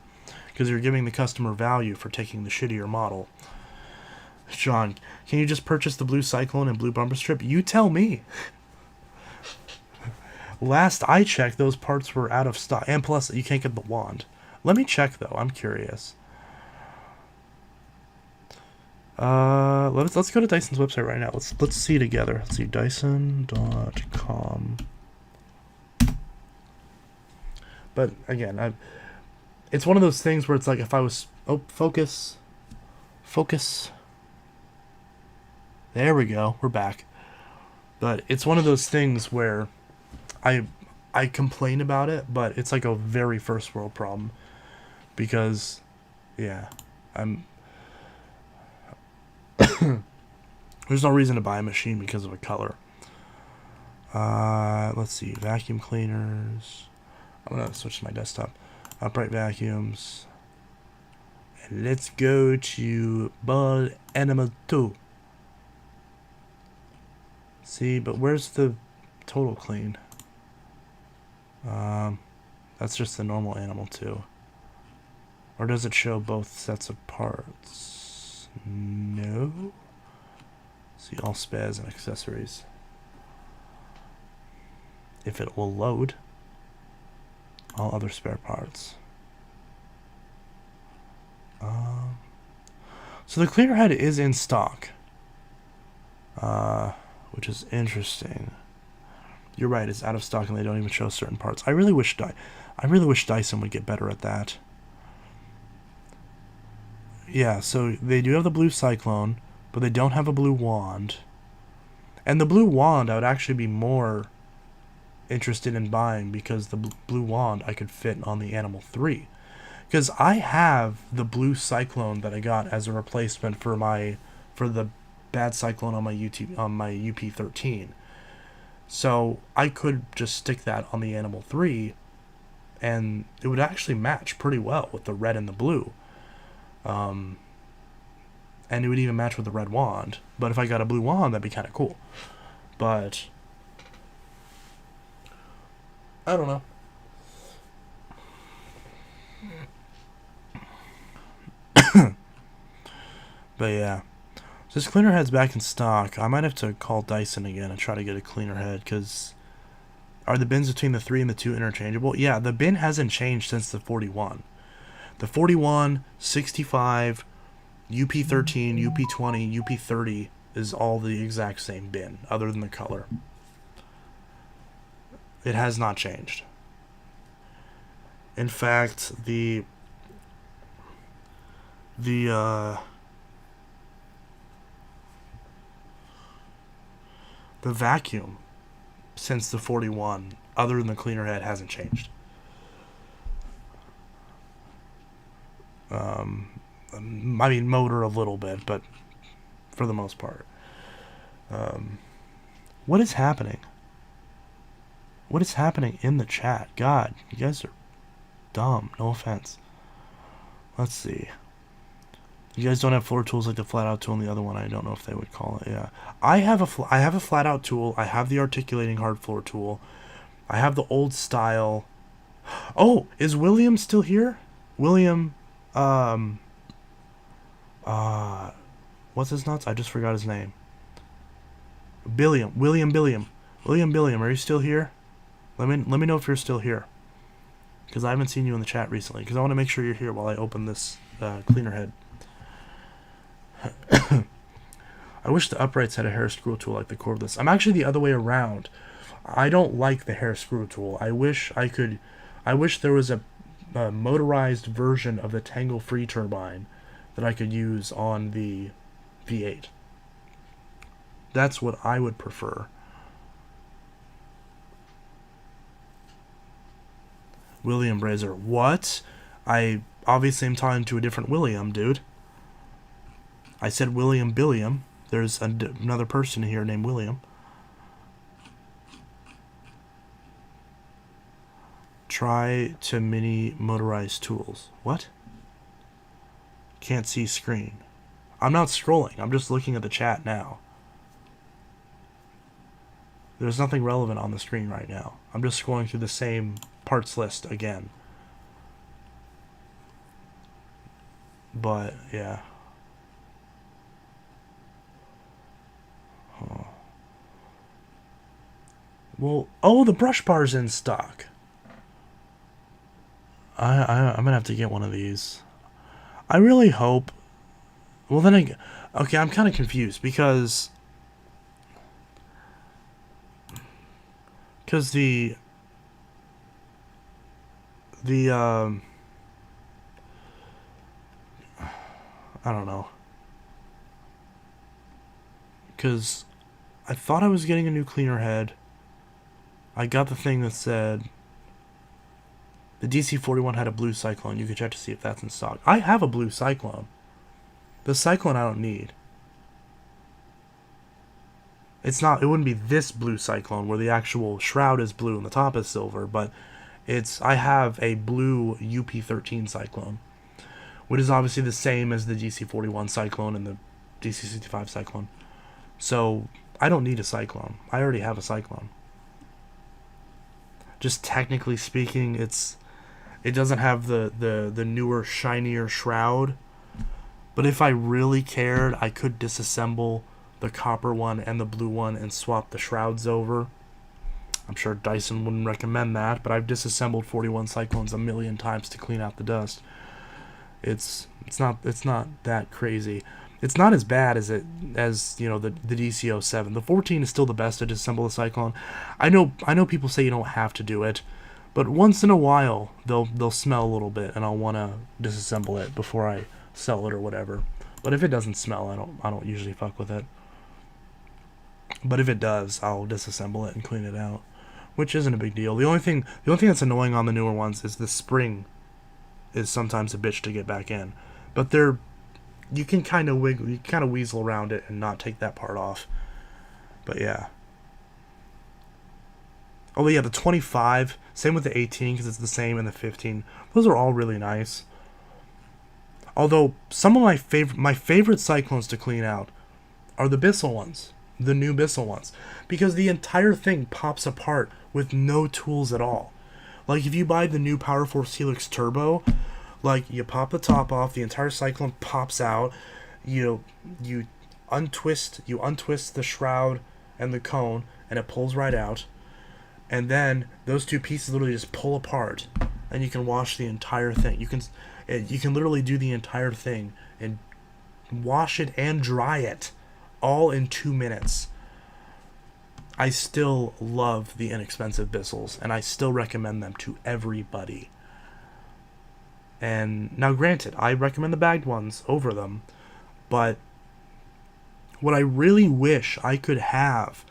Because you're giving the customer value for taking the shittier model. Sean, can you just purchase the blue Cyclone and blue bumper strip? You tell me. Last I checked, those parts were out of stock. And plus, you can't get the wand. Let me check, though. I'm curious. Let's go to Dyson's website right now. Let's see together. Let's see, Dyson.com. But, again, it's one of those things where it's like if I was... Oh, focus. Focus. There we go. We're back. But it's one of those things where I complain about it, but it's like a very first world problem. Because, yeah, there's no reason to buy a machine because of a color. Let's see. Vacuum cleaners. I'm going to switch to my desktop. Upright vacuums. And let's go to Ball Animal 2. See, but where's the total clean? That's just the normal Animal 2. Or does it show both sets of parts? No. See all spares and accessories. If it will load. All other spare parts. So the cleaner head is in stock. Which is interesting. You're right, it's out of stock and they don't even show certain parts. I really wish Dyson would get better at that. Yeah, so they do have the blue Cyclone, but they don't have a blue wand. And the blue wand I would actually be more interested in buying because the blue wand I could fit on the Animal 3. Because I have the blue Cyclone that I got as a replacement for the bad Cyclone on my UP13. So I could just stick that on the Animal 3 and it would actually match pretty well with the red and the blue. And it would even match with the red wand. But if I got a blue wand, that'd be kind of cool. But I don't know. But yeah. So this cleaner head's back in stock. I might have to call Dyson again and try to get a cleaner head, because are the bins between the 3 and the 2 interchangeable? Yeah, the bin hasn't changed since the 41. The 41, 65, UP13, UP20, UP30 is all the exact same bin, other than the color. It has not changed. In fact, the vacuum since the 41, other than the cleaner head, hasn't changed. I mean, motor a little bit, but for the most part. What is happening? What is happening in the chat? God, you guys are dumb. No offense. Let's see. You guys don't have floor tools like the flat out tool and the other one. I don't know if they would call it. Yeah, I have a flat out tool. I have the articulating hard floor tool. I have the old style. Oh, is William still here? William, what's his nuts? I just forgot his name. William Billiam. Are you still here? Let me know if you're still here, because I haven't seen you in the chat recently. Because I want to make sure you're here while I open this cleaner head. I wish the uprights had a hair screw tool like the cordless. I'm actually the other way around. I don't like the hair screw tool. I wish there was a motorized version of the Tangle Free turbine that I could use on the V8. That's what I would prefer. William Brazier. What? I obviously am talking to a different William, dude. I said William Billiam. There's another person here named William. Try to mini motorized tools. What? Can't see screen. I'm not scrolling. I'm just looking at the chat now. There's nothing relevant on the screen right now. I'm just scrolling through the same parts list again. But, yeah. Huh. Well, oh, the brush bar's in stock. I'm gonna have to get one of these. I really hope. Well, then again, okay, I'm kind of confused because the I don't know, because I thought I was getting a new cleaner head. I got the thing that said the DC-41 had a blue Cyclone. You can check to see if that's in stock. I have a blue Cyclone. The Cyclone I don't need. It's not. It wouldn't be this blue Cyclone where the actual shroud is blue and the top is silver, but it's. I have a blue UP-13 Cyclone, which is obviously the same as the DC-41 Cyclone and the DC-65 Cyclone. So I don't need a Cyclone. I already have a Cyclone. Just technically speaking, it doesn't have the newer, shinier shroud. But if I really cared, I could disassemble the copper one and the blue one and swap the shrouds over. I'm sure Dyson wouldn't recommend that, but I've disassembled 41 Cyclones a million times to clean out the dust. It's not that crazy. It's not as bad as you know the DC-07. The 14 is still the best to disassemble a Cyclone. I know people say you don't have to do it, but once in a while they'll smell a little bit, and I'll want to disassemble it before I sell it or whatever. But if it doesn't smell, I don't usually fuck with it. But if it does, I'll disassemble it and clean it out, which isn't a big deal. The only thing that's annoying on the newer ones is the spring is sometimes a bitch to get back in. But you can kind of weasel around it and not take that part off. But yeah. Oh yeah, the 25, same with the 18 because it's the same, and the 15. Those are all really nice. Although some of my favorite Cyclones to clean out are the Bissell ones, the new Bissell ones, because the entire thing pops apart with no tools at all. Like if you buy the new Power Force Helix Turbo, like you pop the top off, the entire Cyclone pops out. You untwist the shroud and the cone, and it pulls right out. And then those two pieces literally just pull apart, and you can wash the entire thing. You can literally do the entire thing and wash it and dry it all in 2 minutes. I still love the inexpensive Bissells, and I still recommend them to everybody. And now granted, I recommend the bagged ones over them, but what I really wish I could have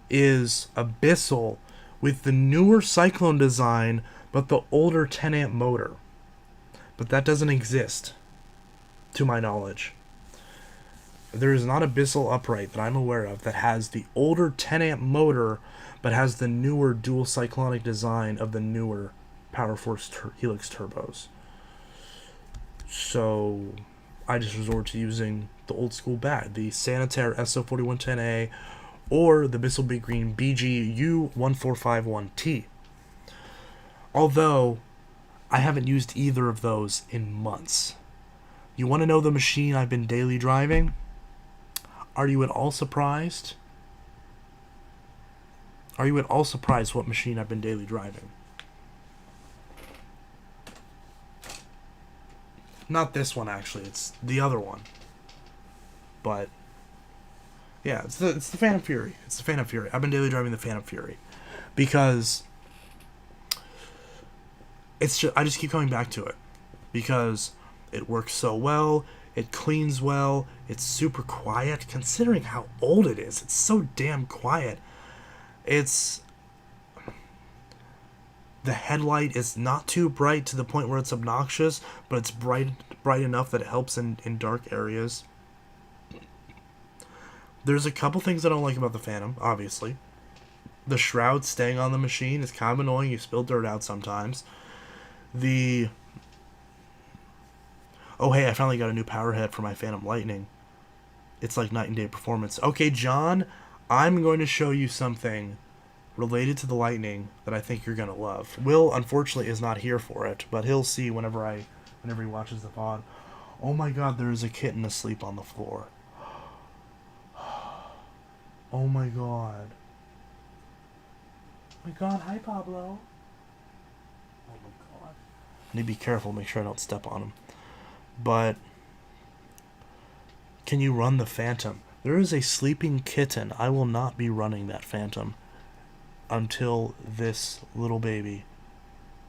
is a Bissell with the newer Cyclone design but the older 10 amp motor. But that doesn't exist, to my knowledge. There is not a Bissell upright that I'm aware of that has the older 10 amp motor, but has the newer dual cyclonic design of the newer Power Force Helix turbos. So I just resort to using the old school bag, the Sanitaire SO4110A, or the Bissell Big Green BG-U1451T. Although I haven't used either of those in months. You want to know the machine I've been daily driving? Are you at all surprised? Are you at all surprised what machine I've been daily driving? Not this one, actually. It's the other one. But yeah, it's the Phantom Fury. It's the Phantom Fury. I've been daily driving the Phantom Fury because I just keep coming back to it because it works so well. It cleans well. It's super quiet, considering how old it is. It's so damn quiet. It's... The headlight is not too bright to the point where it's obnoxious, but it's bright enough that it helps in dark areas. There's a couple things I don't like about the Phantom, obviously. The shroud staying on the machine is kind of annoying. You spill dirt out sometimes. Oh, hey, I finally got a new power head for my Phantom Lightning. It's like night and day performance. Okay, John, I'm going to show you something related to the Lightning that I think you're going to love. Will, unfortunately, is not here for it, but he'll see whenever he watches the pod. Oh my god, there is a kitten asleep on the floor. Oh my god. Oh my god, hi Pablo. Oh my god. I need to be careful, make sure I don't step on him. But can you run the Phantom? There is a sleeping kitten. I will not be running that Phantom until this little baby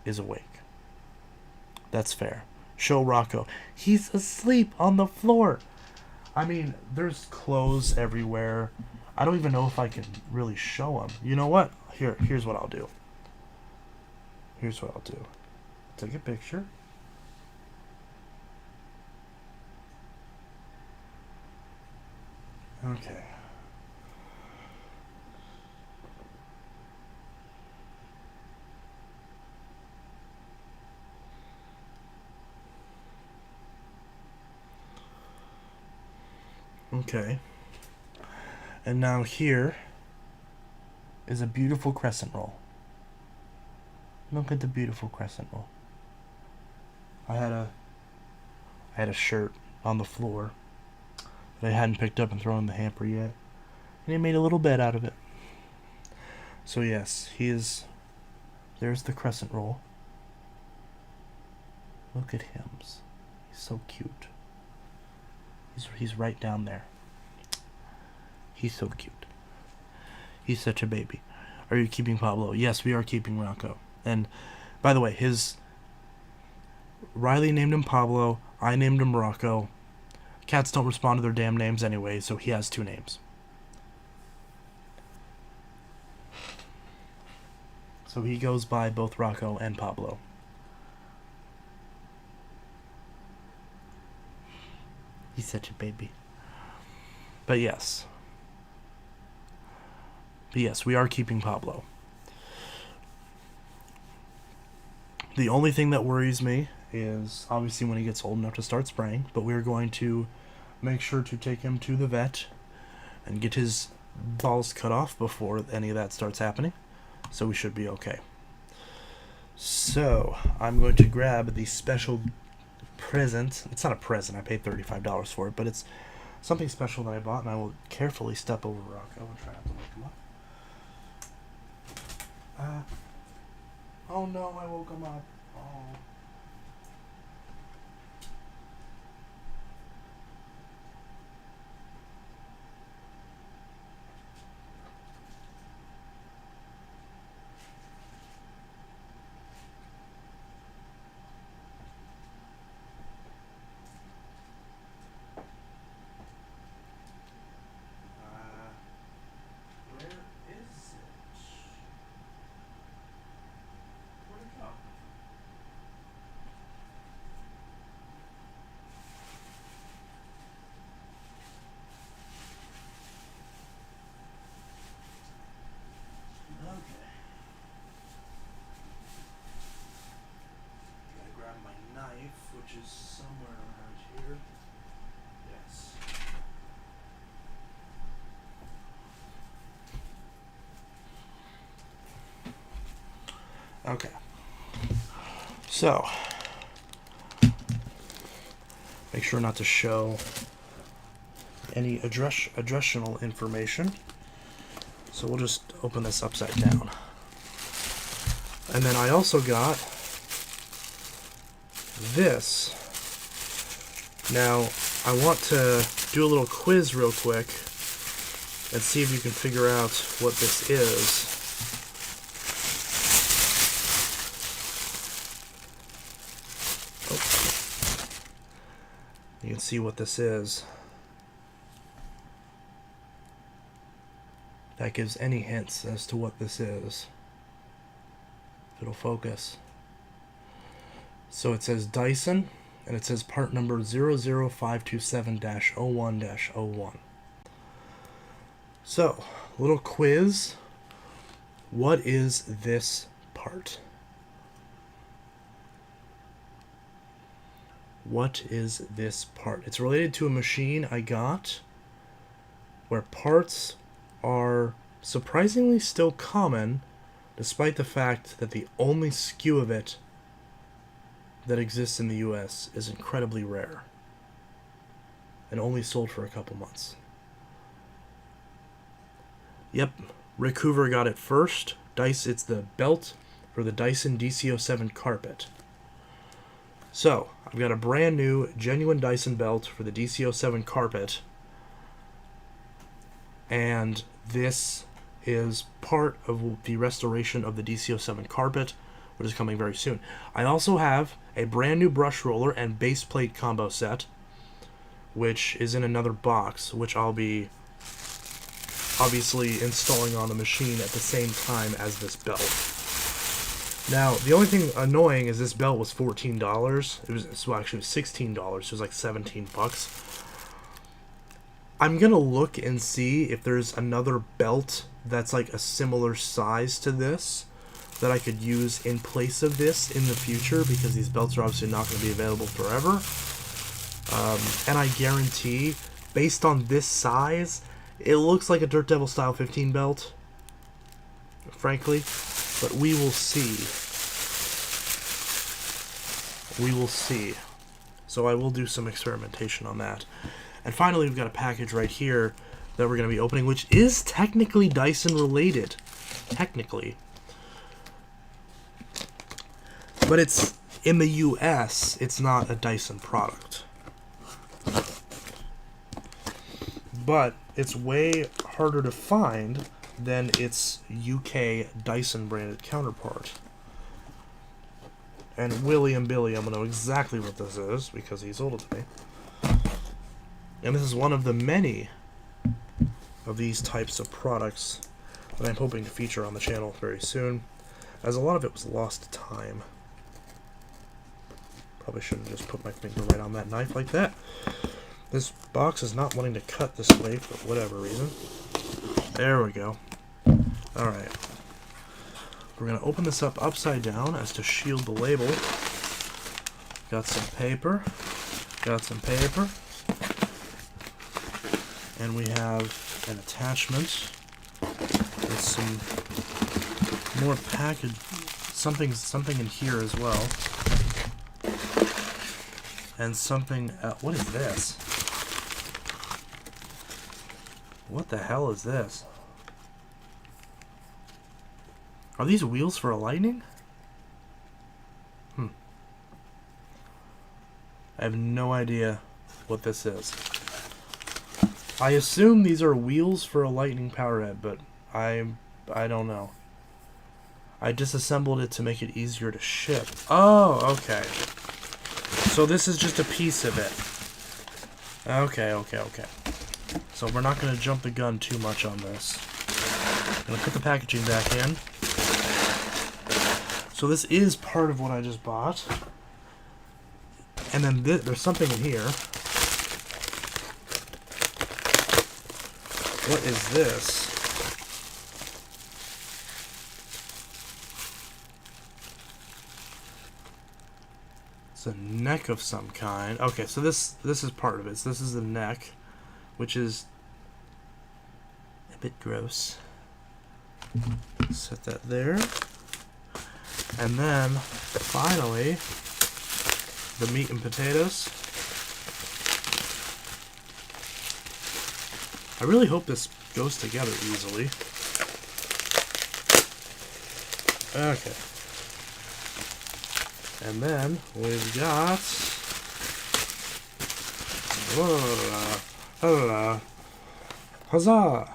is awake. That's fair. Show Rocco. He's asleep on the floor. I mean, there's clothes everywhere. I don't even know if I can really show him. You know what? Here's what I'll do. Here's what I'll do. Take a picture. Okay. Okay. And now here is a beautiful crescent roll. Look at the beautiful crescent roll. I had a shirt on the floor that I hadn't picked up and thrown in the hamper yet. And he made a little bed out of it. So yes, there's the crescent roll. Look at him. He's so cute. He's right down there. He's so cute. He's such a baby. Are you keeping Pablo? Yes, we are keeping Rocco. And by the way, Riley named him Pablo. I named him Rocco. Cats don't respond to their damn names anyway, so he has 2 names. So he goes by both Rocco and Pablo. He's such a baby. But yes, we are keeping Pablo. The only thing that worries me is obviously when he gets old enough to start spraying, but we're going to make sure to take him to the vet and get his balls cut off before any of that starts happening. So we should be okay. So I'm going to grab the special present. It's not a present. I paid $35 for it, but it's something special that I bought, and I will carefully step over Rocco and try not to wake him up. Oh no, I woke him up. Oh. Where is it? Where'd it go? Okay. Gotta grab my knife, which is somewhere around here. Yes. Okay. So, make sure not to show any addressional information. So we'll just open this upside down. And then I also got this. Now, I want to do a little quiz real quick and see if you can figure out what this is. You can see what this is. That gives any hints as to what this is. If it'll focus. So it says Dyson, and it says part number 00527-01-01. So, little quiz. What is this part? What is this part? It's related to a machine I got where parts are surprisingly still common, despite the fact that the only SKU of it that exists in the US is incredibly rare and only sold for a couple months. Yep, Rick Hoover got it first. It's the belt for the Dyson DC07 carpet. So, I've got a brand new, genuine Dyson belt for the DC07 carpet. And this is part of the restoration of the DC07 carpet, which is coming very soon. I also have a brand new brush roller and base plate combo set, which is in another box, which I'll be obviously installing on the machine at the same time as this belt. Now, the only thing annoying is this belt was $14. It was $16. It was like 17 bucks. I'm gonna look and see if there's another belt that's like a similar size to this that I could use in place of this in the future, because these belts are obviously not going to be available forever. And I guarantee, based on this size, it looks like a Dirt Devil Style 15 belt, frankly, but we will see. We will see. So I will do some experimentation on that. And finally, we've got a package right here that we're going to be opening, which is technically Dyson related. Technically. But it's, in the US, it's not a Dyson product. But it's way harder to find than its UK Dyson branded counterpart. And William Billy, I'm going to know exactly what this is, because he sold it to me. And this is one of the many of these types of products that I'm hoping to feature on the channel very soon, as a lot of it was lost to time. Probably shouldn't just put my finger right on that knife like that. This box is not wanting to cut this way for whatever reason. There we go. Alright. We're going to open this up upside down as to shield the label. Got some paper. Got some paper. And we have an attachment with some more package, something in here as well. And something, what is this? What the hell is this? Are these wheels for a Lightning? I have no idea what this is. I assume these are wheels for a Lightning Powerhead, but I don't know. I disassembled it to make it easier to ship. Oh, okay. So this is just a piece of it. Okay. So we're not going to jump the gun too much on this. I'm going to put the packaging back in. So this is part of what I just bought. And then there's something in here. What is this? It's a neck of some kind. Okay, so this is part of it. So this is the neck, which is a bit gross. Set that there. And then, finally, the meat and potatoes. I really hope this goes together easily. Okay. And then we've got... Huzzah!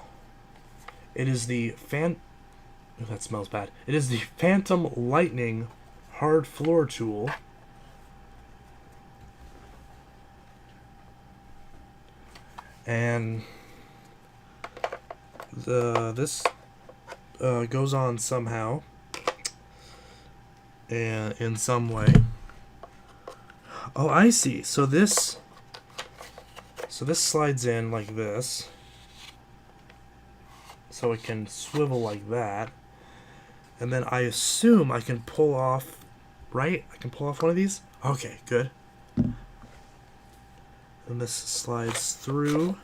It is the Oh, that smells bad. It is the Phantom Lightning hard floor tool. And this goes on somehow, and in some way. Oh, I see. So this slides in like this, so it can swivel like that, and then I assume I can pull off, right? I can pull off one of these. Okay, good. And this slides through,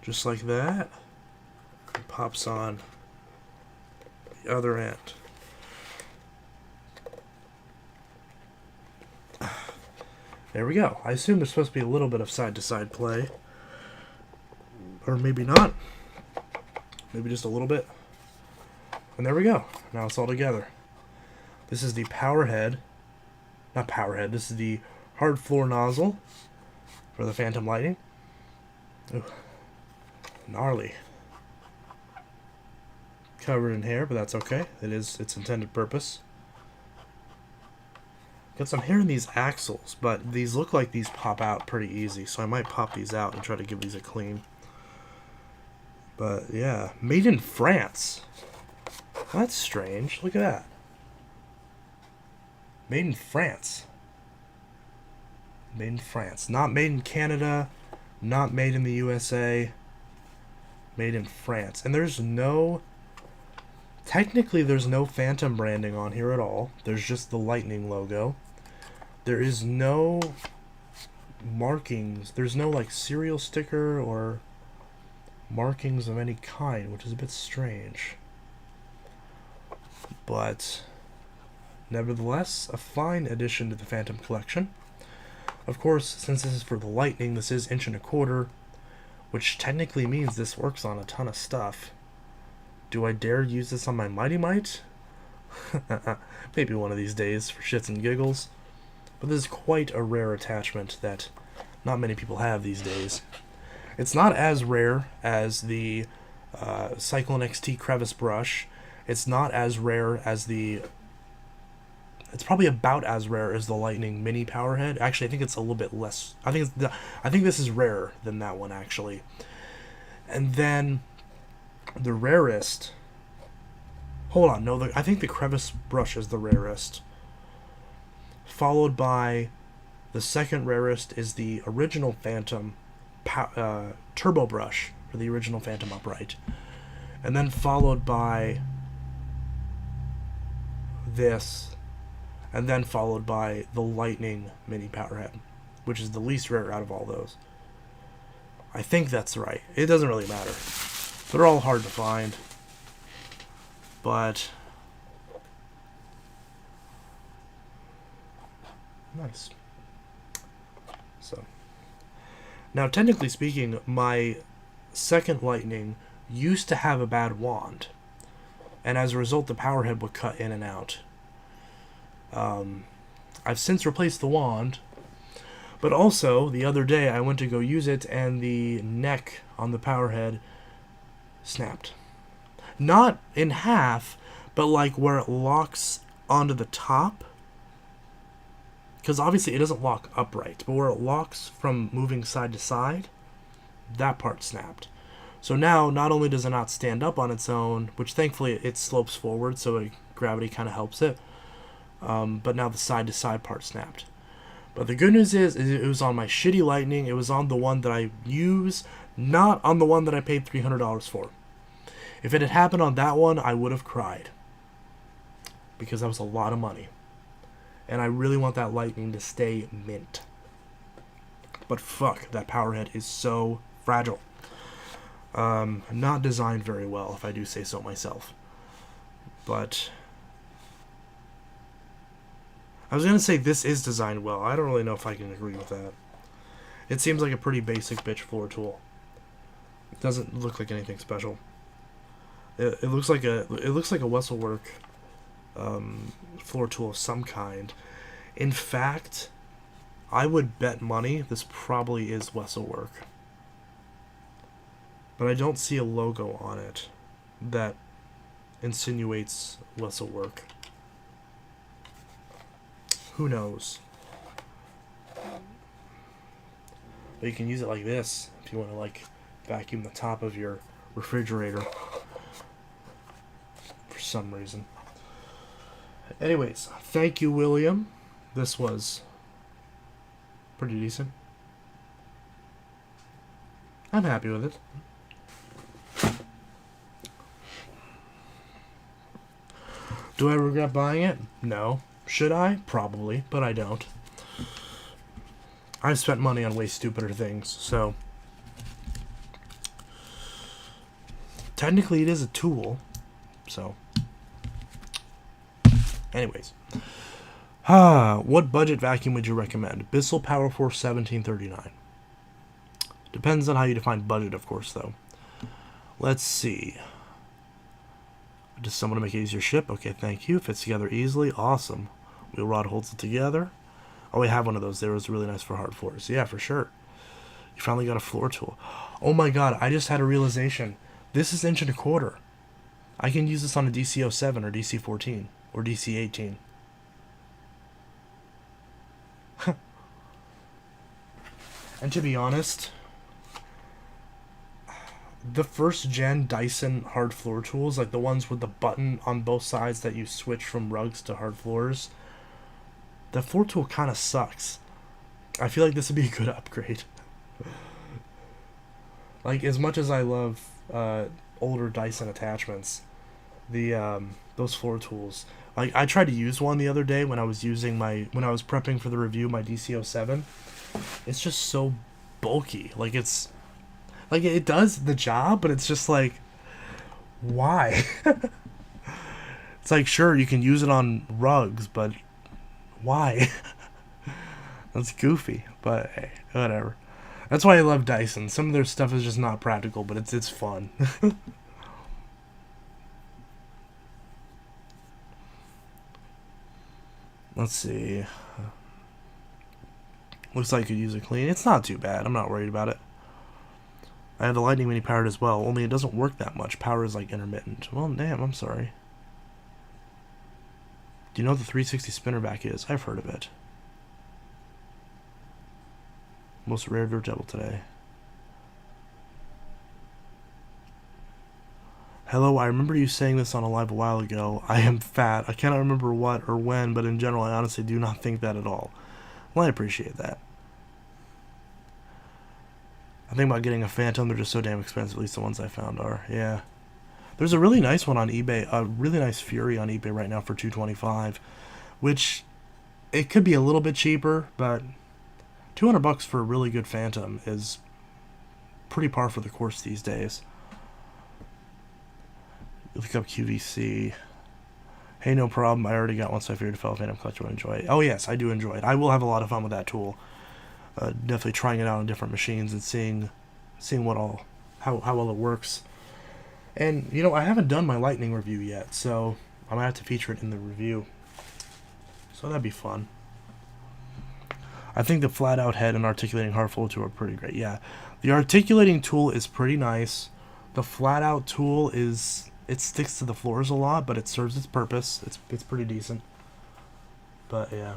just like that, and pops on the other end. There we go. I assume there's supposed to be a little bit of side-to-side play. Or maybe not. Maybe just a little bit. And there we go. Now it's all together. This is the power head. Not power head. This is the hard floor nozzle for the Phantom Lightning. Ooh. Gnarly. Covered in hair, but that's okay. It is its intended purpose. Got some hair in these axles, but these look like these pop out pretty easy, so I might pop these out and try to give these a clean. But yeah, made in France. That's strange. Look at that. Made in France. Made in France. Not made in Canada, not made in the USA. Made in France. And there's no... Technically, there's no Phantom branding on here at all. There's just the Lightning logo. There is no markings. There's no, like, serial sticker or markings of any kind, which is a bit strange. But, nevertheless, a fine addition to the Phantom collection. Of course, since this is for the Lightning, this is 1.25 inch, which technically means this works on a ton of stuff. Do I dare use this on my Mighty Might? Maybe one of these days for shits and giggles. But this is quite a rare attachment that not many people have these days. It's not as rare as the Cyclone XT Crevice Brush. It's not as rare as the... It's probably about as rare as the Lightning Mini Powerhead. Actually, I think it's a little bit less. I think this is rarer than that one, actually. And then... the rarest... Hold on, no, I think the Crevice Brush is the rarest. Followed by the second rarest is the original Phantom Turbo Brush for the original Phantom Upright. And then followed by this, and then followed by the Lightning Mini Powerhead, which is the least rare out of all those. I think that's right. It doesn't really matter. They're all hard to find. But nice. So now, technically speaking, my second Lightning used to have a bad wand, and as a result, the power head would cut in and out. I've since replaced the wand, but also the other day I went to go use it, and the neck on the power head snapped. Not in half, but like where it locks onto the top. Because obviously it doesn't lock upright, but where it locks from moving side to side, that part snapped. So now, not only does it not stand up on its own, which thankfully it slopes forward, so gravity kind of helps it, but now the side to side part snapped. But the good news is it was on my shitty Lightning. It was on the one that I use, not on the one that I paid $300 for. If it had happened on that one, I would have cried. Because that was a lot of money. And I really want that Lightning to stay mint. But fuck, that power head is so fragile. Not designed very well, if I do say so myself. But I was going to say this is designed well. I don't really know if I can agree with that. It seems like a pretty basic bitch floor tool. It doesn't look like anything special. It looks like a Wesselwerk floor tool of some kind. In fact, I would bet money this probably is Wesselwerk. But I don't see a logo on it that insinuates Wesselwerk. Who knows? But you can use it like this if you want to like vacuum the top of your refrigerator for some reason. Anyways, thank you, William. This was pretty decent. I'm happy with it. Do I regret buying it? No. Should I? Probably, but I don't. I've spent money on way stupider things, so technically it is a tool. So anyways. What budget vacuum would you recommend? Bissell Powerforce 1739. Depends on how you define budget, of course, though. Let's see. Does someone make it easier to ship? Okay, thank you. Fits together easily. Awesome. Wheel rod holds it together. Oh, we have one of those. There was really nice for hard floors. Yeah, for sure. You finally got a floor tool. Oh my god, I just had a realization. This is 1.25 inch. I can use this on a DC07 or DC14 or DC18. And to be honest, the first gen Dyson hard floor tools, like the ones with the button on both sides that you switch from rugs to hard floors, the floor tool kind of sucks. I feel like this would be a good upgrade. Like, as much as I love older Dyson attachments, the those floor tools, like I tried to use one the other day when I was prepping for the review my DC07. It's just so bulky. Like, it's like it does the job, but it's just like, why? It's like, sure, you can use it on rugs, but why? That's goofy, but hey, whatever. That's why I love Dyson. Some of their stuff is just not practical, but it's fun. Let's see. Looks like you could use it clean. It's not too bad. I'm not worried about it. I have the Lightning Mini powered as well, only it doesn't work that much. Power is like intermittent. Well, damn, I'm sorry. Do you know what the 360 spinner back is? I've heard of it. Most rare dirt devil today. Hello, I remember you saying this on a live a while ago. I am fat. I cannot remember what or when, but in general, I honestly do not think that at all. Well, I appreciate that. I think about getting a Phantom. They're just so damn expensive. At least the ones I found are. Yeah. There's a really nice one on eBay. A really nice Fury on eBay right now for $225, which it could be a little bit cheaper, but $200 for a really good Phantom is pretty par for the course these days. Look up QVC. Hey, no problem. I already got one, so I figured if I Phantom Clutch, I would enjoy it. Oh yes, I do enjoy it. I will have a lot of fun with that tool. Definitely trying it out on different machines and seeing how well it works. And you know, I haven't done my Lightning review yet, so I'm gonna have to feature it in the review. So that'd be fun. I think the flat out head and articulating hard floor tool are pretty great. Yeah, the articulating tool is pretty nice. The flat out tool is, it sticks to the floors a lot, but it serves its purpose. It's pretty decent. But yeah,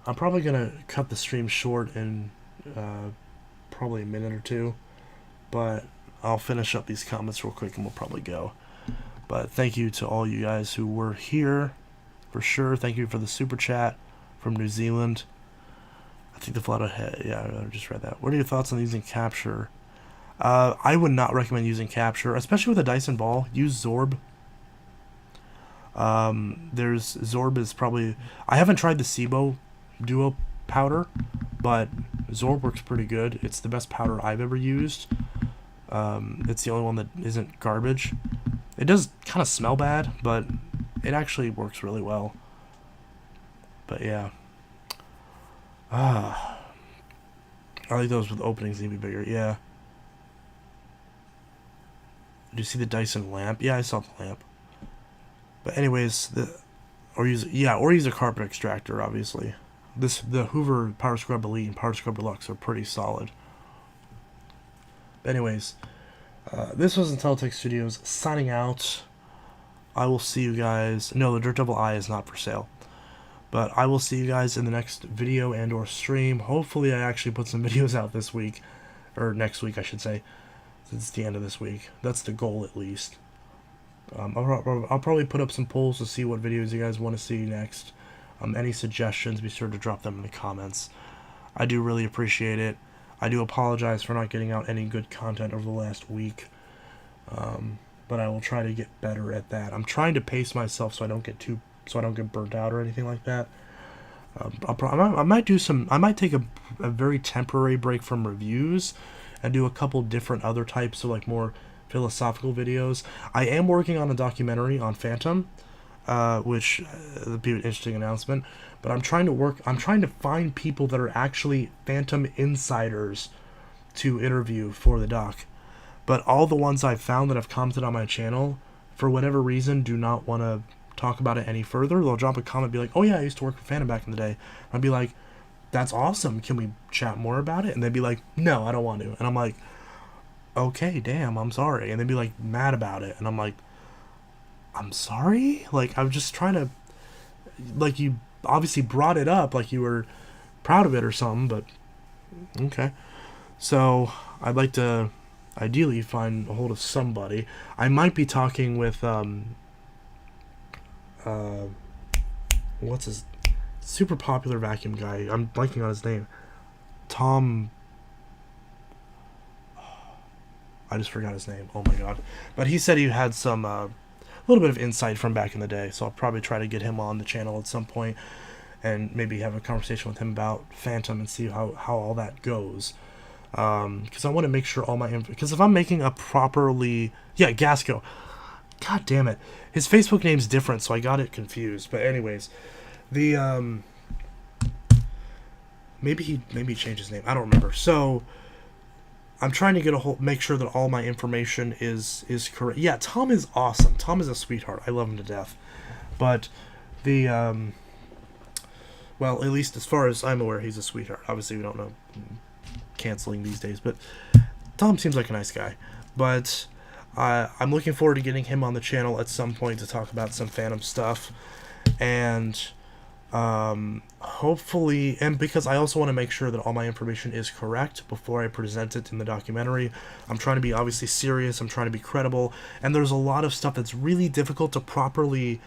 I'm probably gonna cut the stream short in probably a minute or two, but I'll finish up these comments real quick and we'll probably go. But thank you to all you guys who were here, for sure. Thank you for the super chat from New Zealand. I think the flat out head, yeah, I just read that. What are your thoughts on using Capture? I would not recommend using Capture, especially with a Dyson ball. Use Zorb. Zorb is probably, I haven't tried the Cibo Duo powder, but Zorb works pretty good. It's the best powder I've ever used. It's the only one that isn't garbage. It does kind of smell bad, but it actually works really well. But yeah. I like those with openings need to be bigger. Yeah. Did you see the Dyson lamp? Yeah, I saw the lamp. But anyways, or use a carpet extractor. Obviously, the Hoover Power Scrub Elite and Power Scrub Deluxe are pretty solid. But anyways, this was Intelitech Studios signing out. I will see you guys. No, the Dirt Devil Eye is not for sale. But I will see you guys in the next video and or stream. Hopefully I actually put some videos out this week, or next week I should say, since it's the end of this week. That's the goal at least. I'll probably put up some polls to see what videos you guys want to see next. Any suggestions, be sure to drop them in the comments. I do really appreciate it. I do apologize for not getting out any good content over the last week. But I will try to get better at that. I'm trying to pace myself so I don't get burnt out or anything like that. I might take a very temporary break from reviews and do a couple different other types of like more philosophical videos. I am working on a documentary on Phantom, which would be an interesting announcement. But I'm trying to find people that are actually Phantom insiders to interview for the doc. But all the ones I've found that have commented on my channel, for whatever reason, do not want to talk about it any further. They'll drop a comment, be like, "Oh yeah, I used to work for Phantom back in the day." I'd be like, "That's awesome. Can we chat more about it?" And they'd be like, "No, I don't want to." And I'm like, "Okay, damn, I'm sorry." And they'd be like mad about it. And I'm like, "I'm sorry? Like, I'm just trying to, like, you obviously brought it up like you were proud of it or something, but okay." So I'd like to ideally find a hold of somebody. I might be talking with what's his super popular vacuum guy, I'm blanking on his name, Tom, I just forgot his name, oh my god, but he said he had some a little bit of insight from back in the day, so I'll probably try to get him on the channel at some point and maybe have a conversation with him about Phantom and see how all that goes. Because I want to make sure all my info, because if I'm making a properly, yeah, Gasco, god damn it, his Facebook name's different, so I got it confused. But anyways, the maybe he changed his name, I don't remember. So I'm trying to get make sure that all my information is correct. Yeah, Tom is awesome. Tom is a sweetheart. I love him to death. But the well, at least as far as I'm aware, he's a sweetheart. Obviously, we don't know canceling these days, but Tom seems like a nice guy. But I'm looking forward to getting him on the channel at some point to talk about some Phantom stuff, and hopefully, and because I also want to make sure that all my information is correct before I present it in the documentary. I'm trying to be obviously serious, I'm trying to be credible, and there's a lot of stuff that's really difficult to properly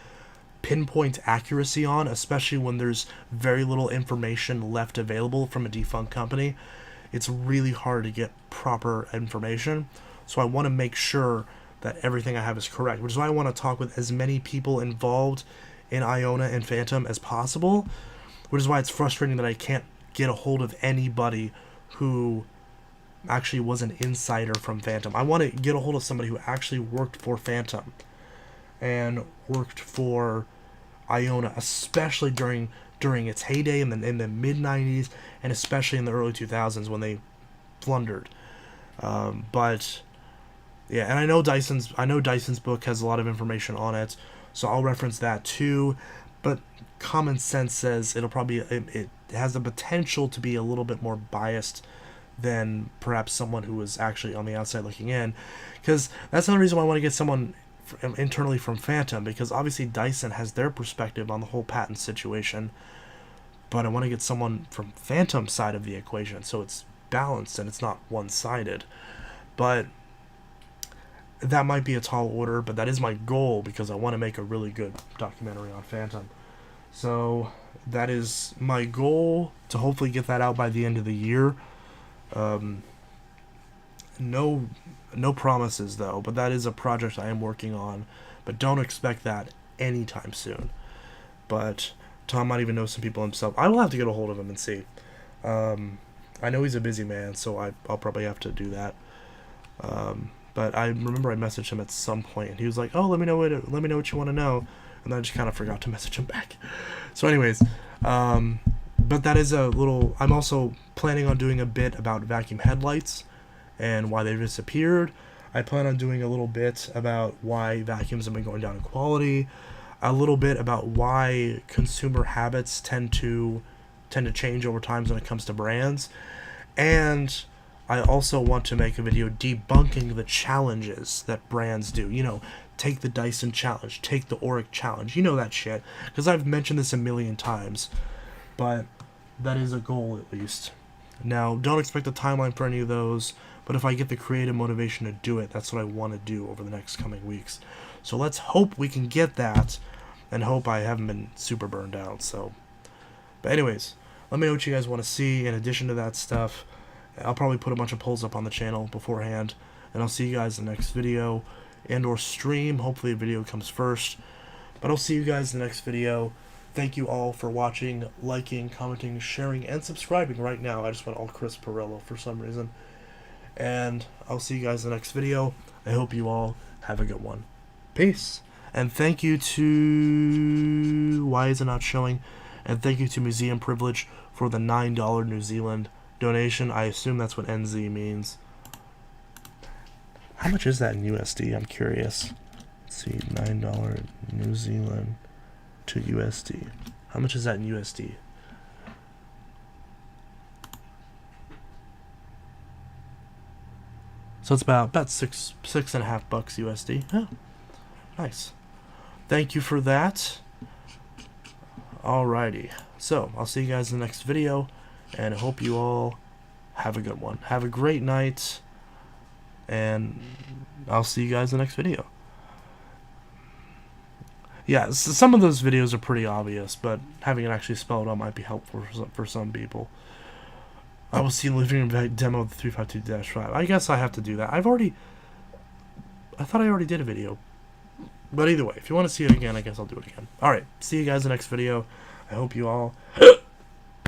pinpoint accuracy on, especially when there's very little information left available from a defunct company. It's really hard to get proper information, so I want to make sure that everything I have is correct, which is why I want to talk with as many people involved in Iona and Phantom as possible, which is why it's frustrating that I can't get a hold of anybody who actually was an insider from Phantom. I want to get a hold of somebody who actually worked for Phantom and worked for Iona, especially during its heyday in the mid-90s, and especially in the early 2000s when they flundered. But yeah, and I know Dyson's book has a lot of information on it, so I'll reference that too. But common sense says it has the potential to be a little bit more biased than perhaps someone who was actually on the outside looking in, because that's another reason why I want to get someone internally from Phantom, because obviously Dyson has their perspective on the whole patent situation, but I want to get someone from Phantom's side of the equation so it's balanced and it's not one-sided. But that might be a tall order, but that is my goal because I want to make a really good documentary on Phantom. So that is my goal, to hopefully get that out by the end of the year. No promises though, but that is a project I am working on, but don't expect that anytime soon. But Tom might even know some people himself. I will have to get a hold of him and see. I know he's a busy man, so I'll probably have to do that. But I remember I messaged him at some point, and he was like, "Oh, let me know what you want to know," and then I just kind of forgot to message him back. So, anyways, but that is a little. I'm also planning on doing a bit about vacuum headlights and why they disappeared. I plan on doing a little bit about why vacuums have been going down in quality, a little bit about why consumer habits tend to change over time when it comes to brands, and I also want to make a video debunking the challenges that brands do. You know, take the Dyson challenge, take the Auric challenge. You know that shit, because I've mentioned this a million times. But that is a goal, at least. Now, don't expect a timeline for any of those, but if I get the creative motivation to do it, that's what I want to do over the next coming weeks. So let's hope we can get that, and hope I haven't been super burned out. So, but anyways, let me know what you guys want to see in addition to that stuff. I'll probably put a bunch of polls up on the channel beforehand, and I'll see you guys in the next video and or stream. Hopefully a video comes first, but I'll see you guys in the next video. Thank you all for watching, liking, commenting, sharing, and subscribing right now. I just went all Chris Pirillo for some reason. And I'll see you guys in the next video. I hope you all have a good one. Peace. And thank you to... Why is it not showing? And thank you to Museum Privilege for the $9 New Zealand donation. I assume that's what NZ means. How much is that in USD? I'm curious. Let's see, $9 New Zealand to USD. How much is that in USD? So it's about six and a half bucks USD. Oh, nice. Thank you for that. Alrighty. So I'll see you guys in the next video, and I hope you all have a good one. Have a great night, and I'll see you guys in the next video. Yeah, so some of those videos are pretty obvious, but having it actually spelled out might be helpful for some people. I will see the living room demo of the 352-5. I guess I have to do that. I thought I already did a video. But either way, if you want to see it again, I guess I'll do it again. Alright, see you guys in the next video. I hope you all